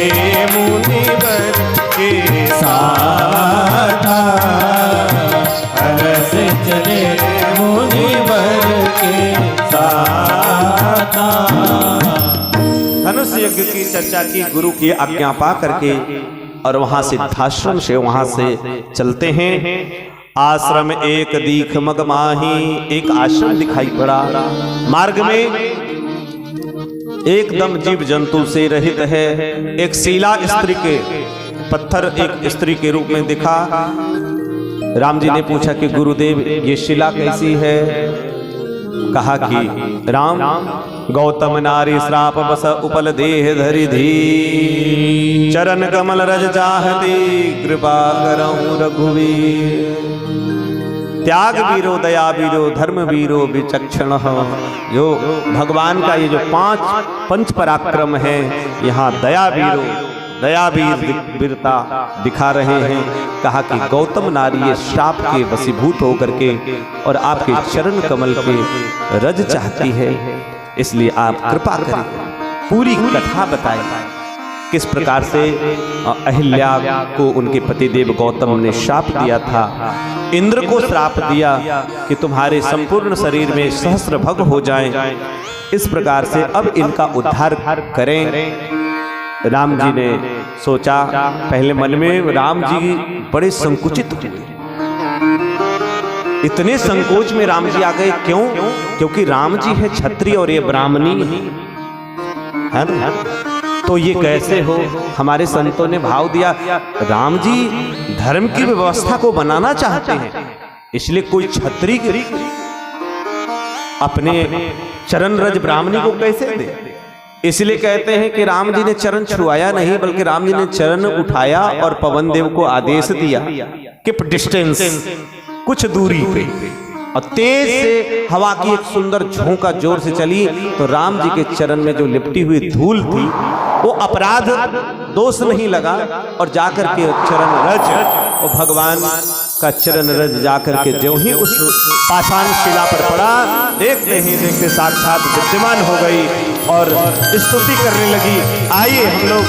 मुनिवर के साथा, हरस चले मुनिवर के साथा। धनुष यज्ञ की चर्चा की गुरु की आज्ञा पा करके, और वहां सिद्धाश्रम से वहां से चलते हैं। आश्रम एक दीख मगमाही, एक आश्रम दिखाई पड़ा। मार्ग में एकदम जीव जंतु से रहित है। एक शिला स्त्री के पत्थर एक स्त्री के रूप में दिखा। राम जी ने पूछा कि गुरुदेव ये शिला कैसी है? कहा कि राम गौतम नारी श्राप बस उपल देह धरि धी, चरण कमल रज चाहती कृपा करऊं रघुवीर। त्याग वीरो दया वीरो धर्म वीरो विचक्षण। जो भगवान का ये जो पंच पराक्रम है, यहाँ दया वीरो दया वीरता दिखा रहे हैं। कहा कि गौतम नारी ये श्राप के वशीभूत होकर के और आपके चरण कमल के रज चाहती है, इसलिए आप कृपा करें। पूरी कथा बताएं किस प्रकार से अहिल्या को उनके पतिदेव गौतम ने श्राप दिया था, इंद्र को श्राप दिया कि तुम्हारे संपूर्ण शरीर में सहस्र भग हो जाएं। इस प्रकार से अब इनका उद्धार करें। राम जी ने सोचा, पहले मन में राम जी बड़े संकुचित हुए, इतने संकोच में राम जी आ गए। क्यों? क्योंकि राम जी है क्षत्रिय और ये ब्राह्मणी है ना, तो ये कैसे हो। हमारे संतों ने भाव दिया, राम जी धर्म की व्यवस्था को बनाना चाहते हैं, इसलिए कोई क्षत्रिय अपने चरण रज ब्राह्मणी को कैसे दे। इसलिए कहते हैं कि राम जी ने चरण छुआया नहीं, बल्कि राम जी ने चरण उठाया और पवन देव को आदेश दिया कीप डिस्टेंस, कुछ दूरी पे, और तेज से हवा की एक सुंदर झोंका जोर से चली तो राम जी के चरण में जो लिपटी हुई धूल थी वो अपराध दोष नहीं लगा, और जाकर के चरण रज और भगवान का चरण रज जाकर के जो ही उस पाषाण शिला पर पड़ा, देखते ही देखते साक्षात विद्यमान हो गई और स्तुति करने लगी। आइए हम लोग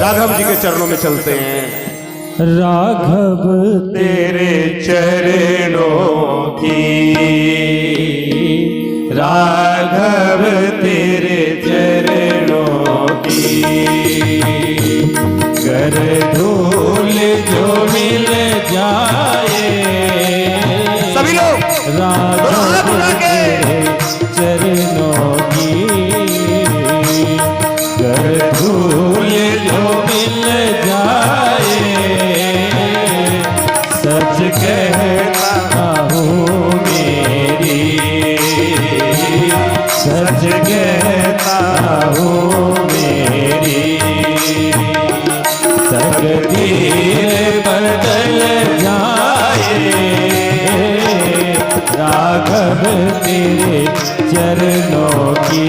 राघव जी के चरणों में चलते हैं। राघव तेरे चरणों की, राघव तेरे चरणों की, कर धूल जो मिल जाए। सभी लोग राघव तेरे चरणों की, कर धूल जो मिल जाए। सच कहता हूँ मेरी, सच कहता हूँ मेरी, तकदीर बदल जाए। राघव तेरे चरणों की।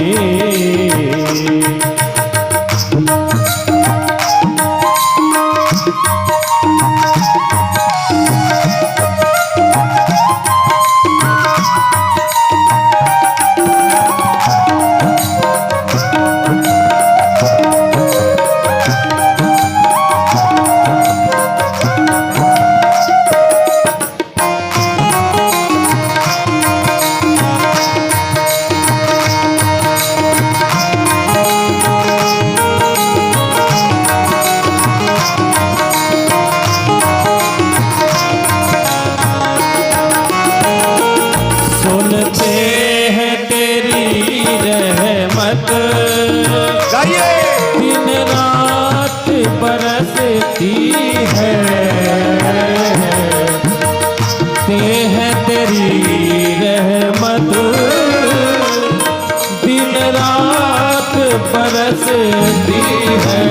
दिन रात बरसती है, ते है तेरी रहमत, दिन रात बरसती है।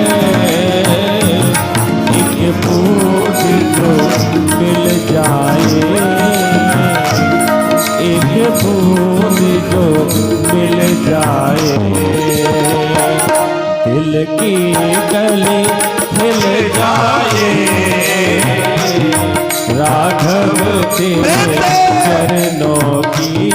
एक बूंद जो मिल जाए, एक बूंद जो मिल जाए, दिल की कली खिल जाए। राघव तेरे चरणों की।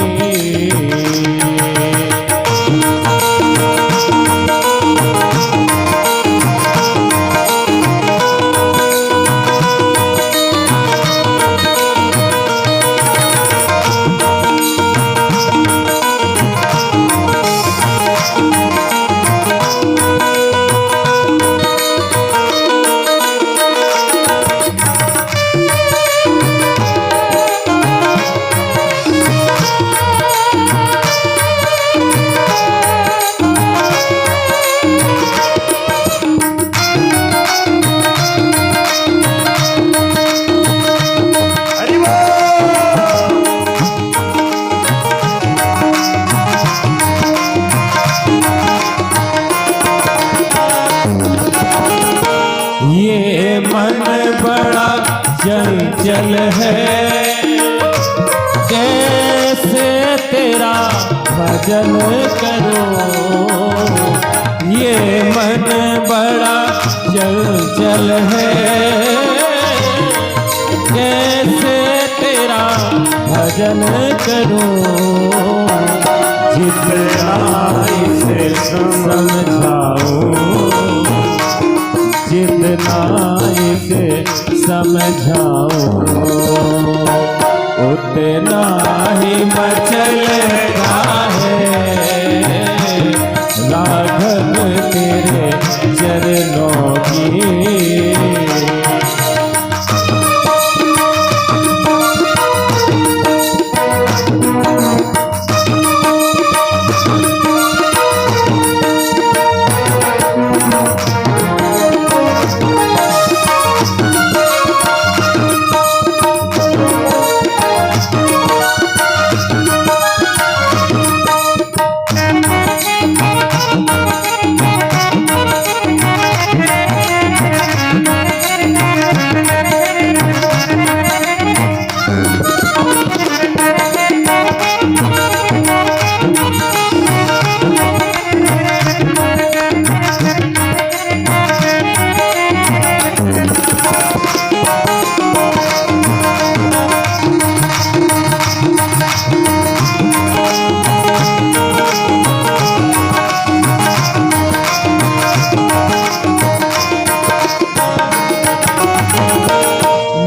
ये मन बड़ा चंचल है, कैसे तेरा भजन करूं। ये मन बड़ा चंचल है, कैसे तेरा भजन करूं। जितना इसे समझाऊं, जितना इसे समझाऊं, उतना ही मचलता है राघव तेरे चरणों की।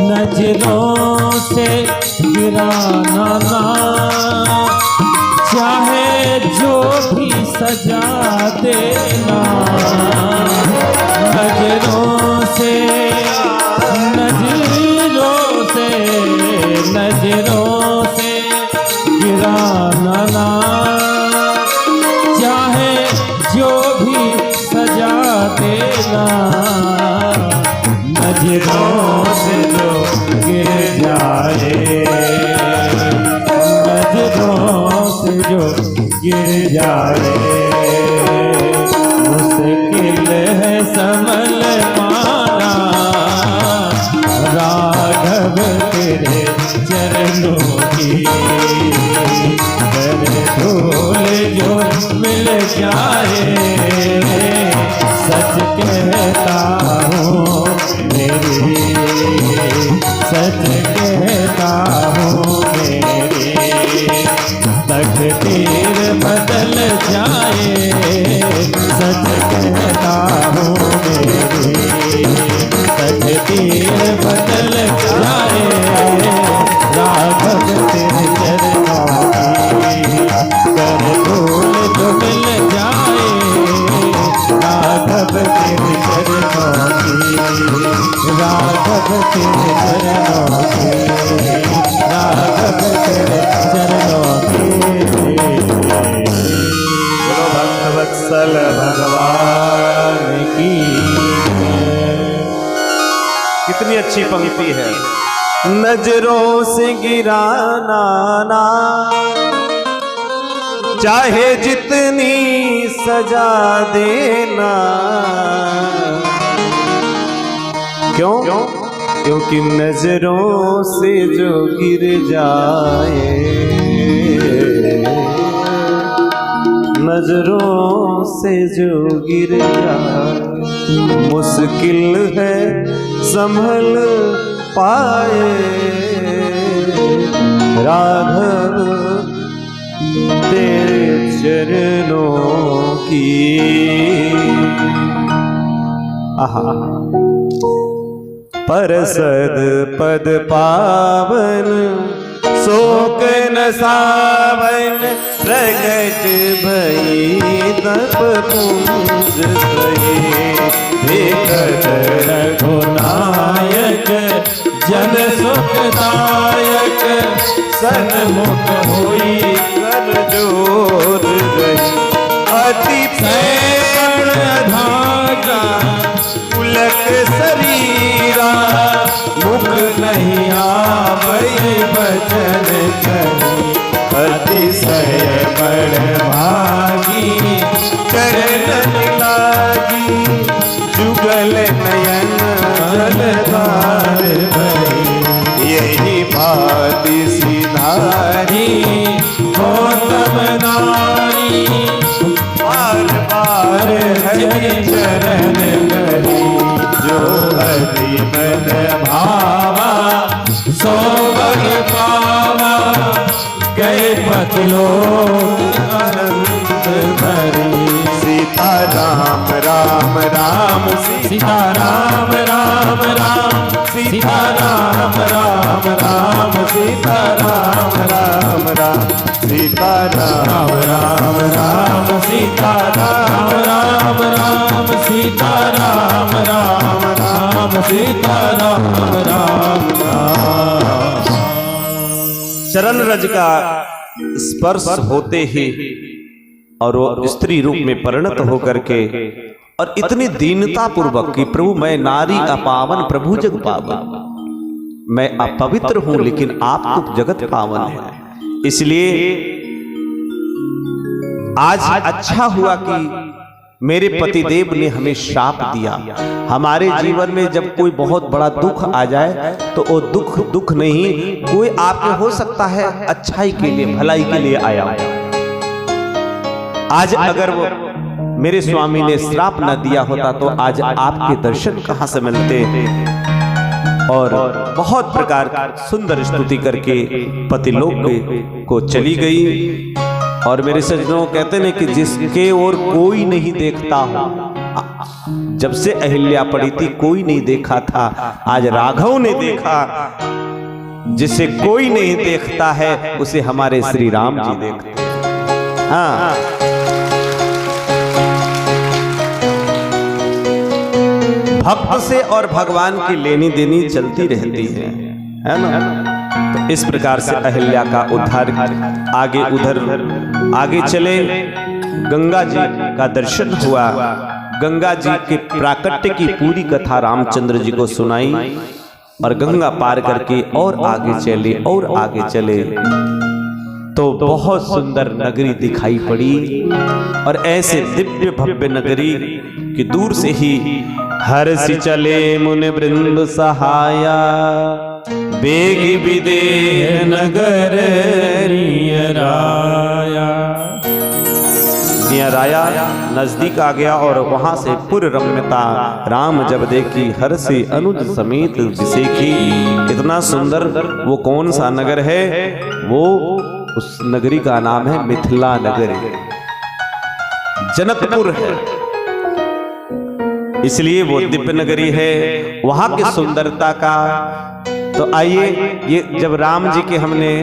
नजरों से गिराना ना, चाहे जो भी सजा देना। नजरों से गिराना ना, चाहे जो भी सजा देना। नजरों से जो गिर जाए, नजरों से जो गिर जाए, मुश्किल है संभल पाना राघव तेरे चरणों की। कर धूल जो मिल जाए, सच कहता हूँ मेरी, सच कहता हूँ मेरी। तकदीर बदल जाए, सच कहता हूँ मेरी। तकदीर बदल जाए राघव तेरे चरणों की। कर धूल जो मिल जाए राघव तेरे चरणों की। राघव तेरे चरणों की, राघव तेरे चरणों की। बोलो भक्तवत्सल भगवान की। कितनी अच्छी पंक्ति है। नजरों से गिराना ना, चाहे जितनी सजा देना। क्यों? क्योंकि नजरों से जो गिर जाए, नजरों से जो गिर जाए, मुश्किल है संभल पाए राघव तेरे चरणों की। आहा परसद पद पावन शोक न सावन, प्रगट भई तप पुंज कहे। देखत रघुनायक जन सुखदायक, सन्मुख होई कर जोर रही। अति सैकड़ धागा पुलक शरीरा, मुख नहीं आवै बचन कही। अतिशय बड़ भागी चरण लागी, जुगल नयन नयन जलधार भरी, यही भांति सिधारी हो तब नारी, बार बार हरि चरण करी, जो हरि मन भावा सो बल पावा, गए पतलोक अनंत भरी। सीता राम राम राम सीता राम राम राम, सीता राम राम राम, सीता राम राम राम, सीता राम राम राम, सीता राम राम राम, सीता राम राम राम, सीता राम राम राम। चरण रज का स्पर्श होते ही और वो स्त्री रूप में परिणत होकर के, और इतनी दीनता पूर्वक कि प्रभु मैं नारी अपावन प्रभु जग पावन, मैं अपवित्र हूं लेकिन आप तो जगत पावन है। इसलिए आज अच्छा हुआ कि मेरे पतिदेव ने हमें श्राप दिया। हमारे जीवन में जब कोई बहुत बड़ा दुख आ जाए तो वो दुख नहीं, कोई आप में हो सकता है अच्छाई के लिए भलाई के लिए आया हो। आज अगर वो मेरे स्वामी ने श्राप न दिया होता तो आज आपके दर्शन कहां से मिलते। और बहुत प्रकार सुंदर स्तुति करके पतिलोक को चली गई। और मेरे सज्जनों कहते हैं कि जिसके ओर कोई नहीं देखता हो, जब से अहिल्या पड़ी थी कोई नहीं देखा था, आज राघव ने देखा। जिसे कोई नहीं देखता है उसे हमारे श्री राम जी देखते हैं। हाँ, भक्त से और भगवान की लेनी देनी चलती रहती है ना। तो इस प्रकार से अहिल्या का उद्धार आगे उधर आगे चले। गंगा जी का दर्शन हुआ। गंगा जी के प्राकट्य की पूरी कथा रामचंद्र जी को सुनाई और गंगा पार करके और आगे चले और आगे चले तो बहुत सुंदर नगरी दिखाई पड़ी। और ऐसे दिव्य भव्य नगरी कि दूर से ही हर्षि चले मुनि वृंद सहाया, बेगी विदेह नगर राया। राया नजदीक आ गया और वहां से पुर रम्यता राम जब देखी, हर्षि अनुज समेत विसेखी। इतना सुंदर वो कौन सा नगर है? वो उस नगरी का नाम है मिथिला नगर, जनकपुर है, इसलिए वो दिव्य नगरी है। वहां की सुंदरता का तो आइए, ये जब राम जी के हमने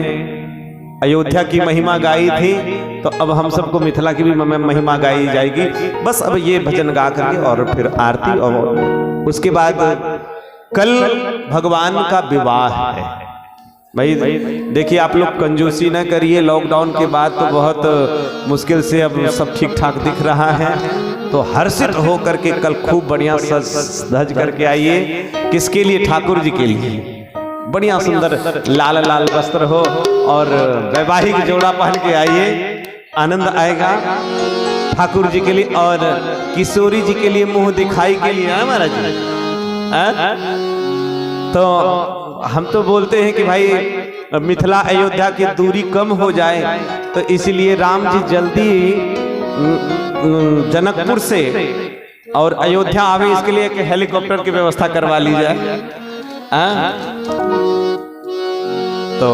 अयोध्या की महिमा गाई थी तो अब हम सबको मिथिला की भी महिमा गाई जाएगी। बस अब ये भजन गा करके और फिर आरती, और उसके बाद कल भगवान का विवाह है। भाई देखिए, आप लोग कंजूसी ना करिए। लॉकडाउन के बाद तो बहुत मुश्किल से अब सब ठीक ठाक दिख रहा है, तो हर्षित हो करके कल खूब बढ़िया सज धज करके आइए। किसके लिए? ठाकुर जी के लिए। बढ़िया सुंदर लाल लाल वस्त्र हो और वैवाहिक जोड़ा पहन के आइए, आनंद आएगा ठाकुर जी के लिए और किशोरी जी के लिए मुंह दिखाई के लिए। हमारा जी तो हम तो बोलते हैं कि भाई मिथिला अयोध्या की दूरी कम हो जाए, तो इसलिए राम जी जल्दी जनकपुर से और अयोध्या आवे, इसके लिए एक हेलीकॉप्टर की व्यवस्था करवा ली जाए। तो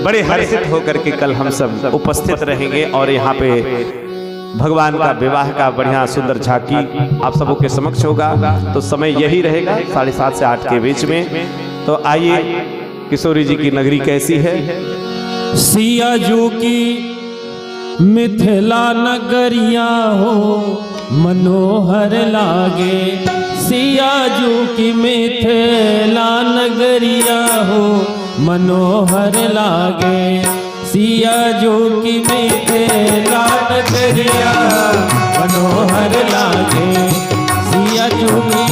बड़े हर्षित होकर के कल हम सब उपस्थित रहेंगे और यहाँ पे भगवान का विवाह का बढ़िया सुंदर झांकी आप सबों के समक्ष होगा। तो समय यही रहेगा 7:30 से 8 के बीच में। तो आइए, किशोरी जी की नगरी कैसी है? सिया जू की मिथिला नगरिया हो मनोहर लागे, सिया जू की मिथिला नगरिया हो मनोहर लागे, सिया जू की मिथिला नगरिया मनोहर लागे, सिया जू की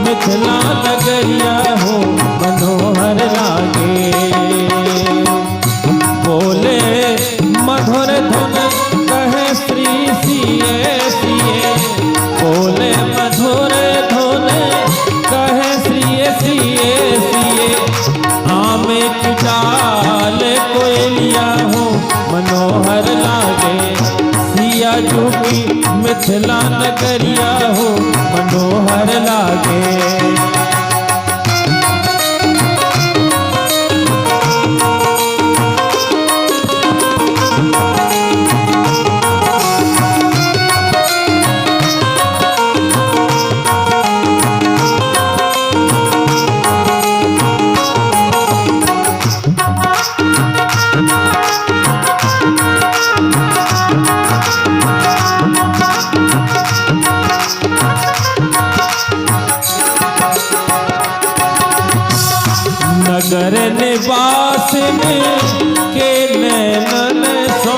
मिथिला नगरिया हो मनोहर लागे। बोले मधुर धुन कहे श्री सिए सिए, बोले मधुर धुन मिथिला नगरिया हो मनोहर लागे। नगर निवास में के नैनन सो,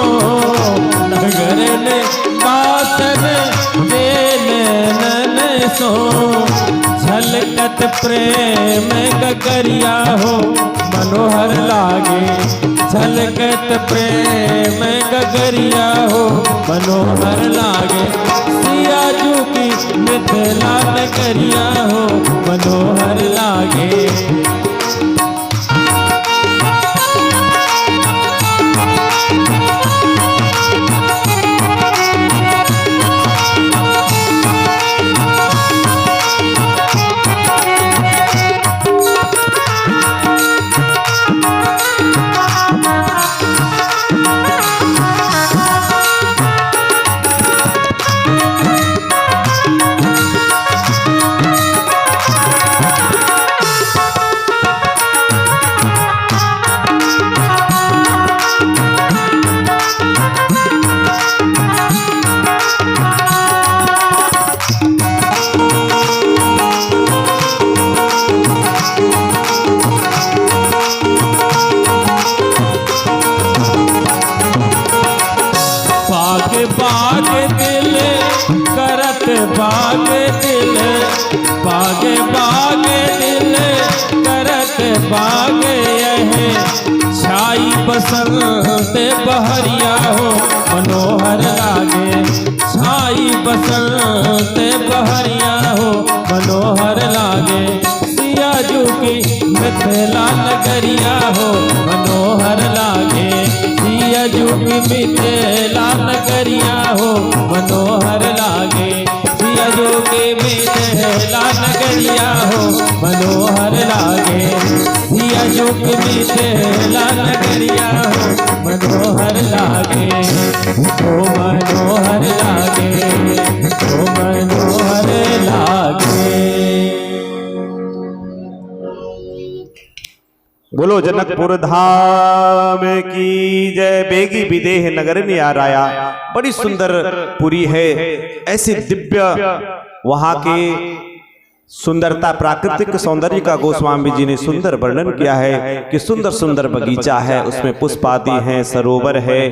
नगर निवास में के नैनन सो, झलकत प्रेम गगरिया हो मनोहर लागे। झलकत प्रेम गगरिया हो मनोहर लागे। सियाजू की मिथिला नगरिया हो मनोहर लागे। बाग दिल करत बाग दिल, बाग बाग दिल करत बाग यह, छाई बसंत बहरिया हो मनोहर लागे। छाई बसंत बहरिया हो मनोहर लागे। सियाजू की मिथिला नगरिया हो मनोहर लागे। सियाजू की मिथिला नगरिया हो मनोहर लागे। सियाजू की मिथिला नगरिया हो मनोहर लागे। सियाजू की मिथिला नगरिया हो मनोहर लागे। ओ मनोहर लागे, ओ मनोहर लागे। बोलो जनकपुर धाम की जय। बेगी विदेह नगर ने आ राया। बड़ी सुंदर पुरी है। ऐसे दिव्य वहां की सुंदरता, प्राकृतिक सौंदर्य का गोस्वामी जी ने सुंदर वर्णन किया है कि सुंदर सुंदर बगीचा है, उसमें पुष्प आदि हैं, सरोवर है,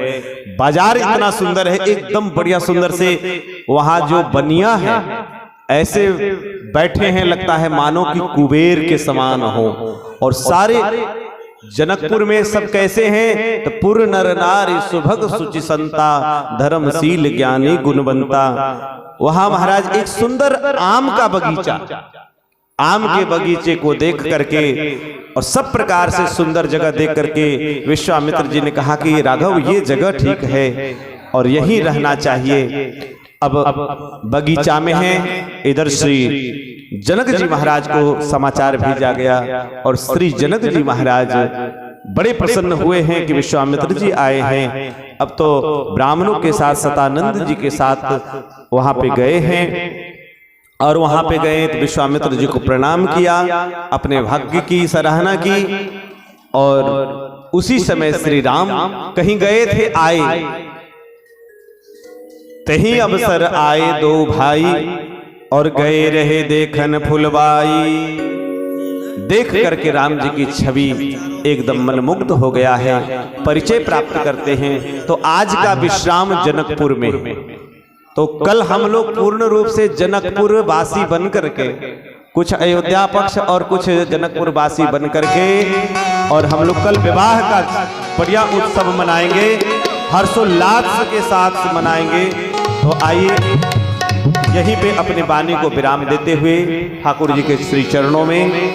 बाजार इतना सुंदर है, एकदम बढ़िया सुंदर से। वहां जो बनिया है ऐसे बैठे हैं, लगता है मानो कि कुबेर के समान हो। और सारे जनकपुर में सब कैसे हैं तो पुर नर नारी सुभग सुचि संता, धर्मशील ज्ञानी गुणवंता। वहां महाराज एक सुंदर आम का बगीचा, आम के बगीचे को देख करके और सब प्रकार से सुंदर जगह देख करके विश्वामित्र जी ने कहा कि राघव ये जगह ठीक है और यहीं रहना चाहिए। अब बगीचा में है। इधर श्री जनक जी महाराज को समाचार भेजा गया और श्री जनक जी महाराज बड़े प्रसन्न हुए हैं कि विश्वामित्र जी आए हैं। अब तो ब्राह्मणों के साथ सतानंद जी के साथ वहां पे गए हैं और वहां पे गए तो विश्वामित्र जी को प्रणाम किया, अपने भाग्य की सराहना की। और उसी समय श्री राम कहीं गए थे, आए तही अवसर आए दो भाई, और गए रहे देखन फुलवाई। देख करके राम जी की छवि एकदम मनमुग्ध हो गया है। परिचय प्राप्त करते हैं। तो आज का विश्राम जनकपुर में, तो कल हम लोग पूर्ण रूप से जनकपुर वासी बन करके, कुछ अयोध्या पक्ष और कुछ जनकपुर वासी बन करके, और हम लोग कल विवाह का बढ़िया उत्सव मनाएंगे, हर्षोल्लास के साथ मनाएंगे। तो आइए यहीं पे अपने वाणी को विराम देते हुए ठाकुर जी के श्री चरणों में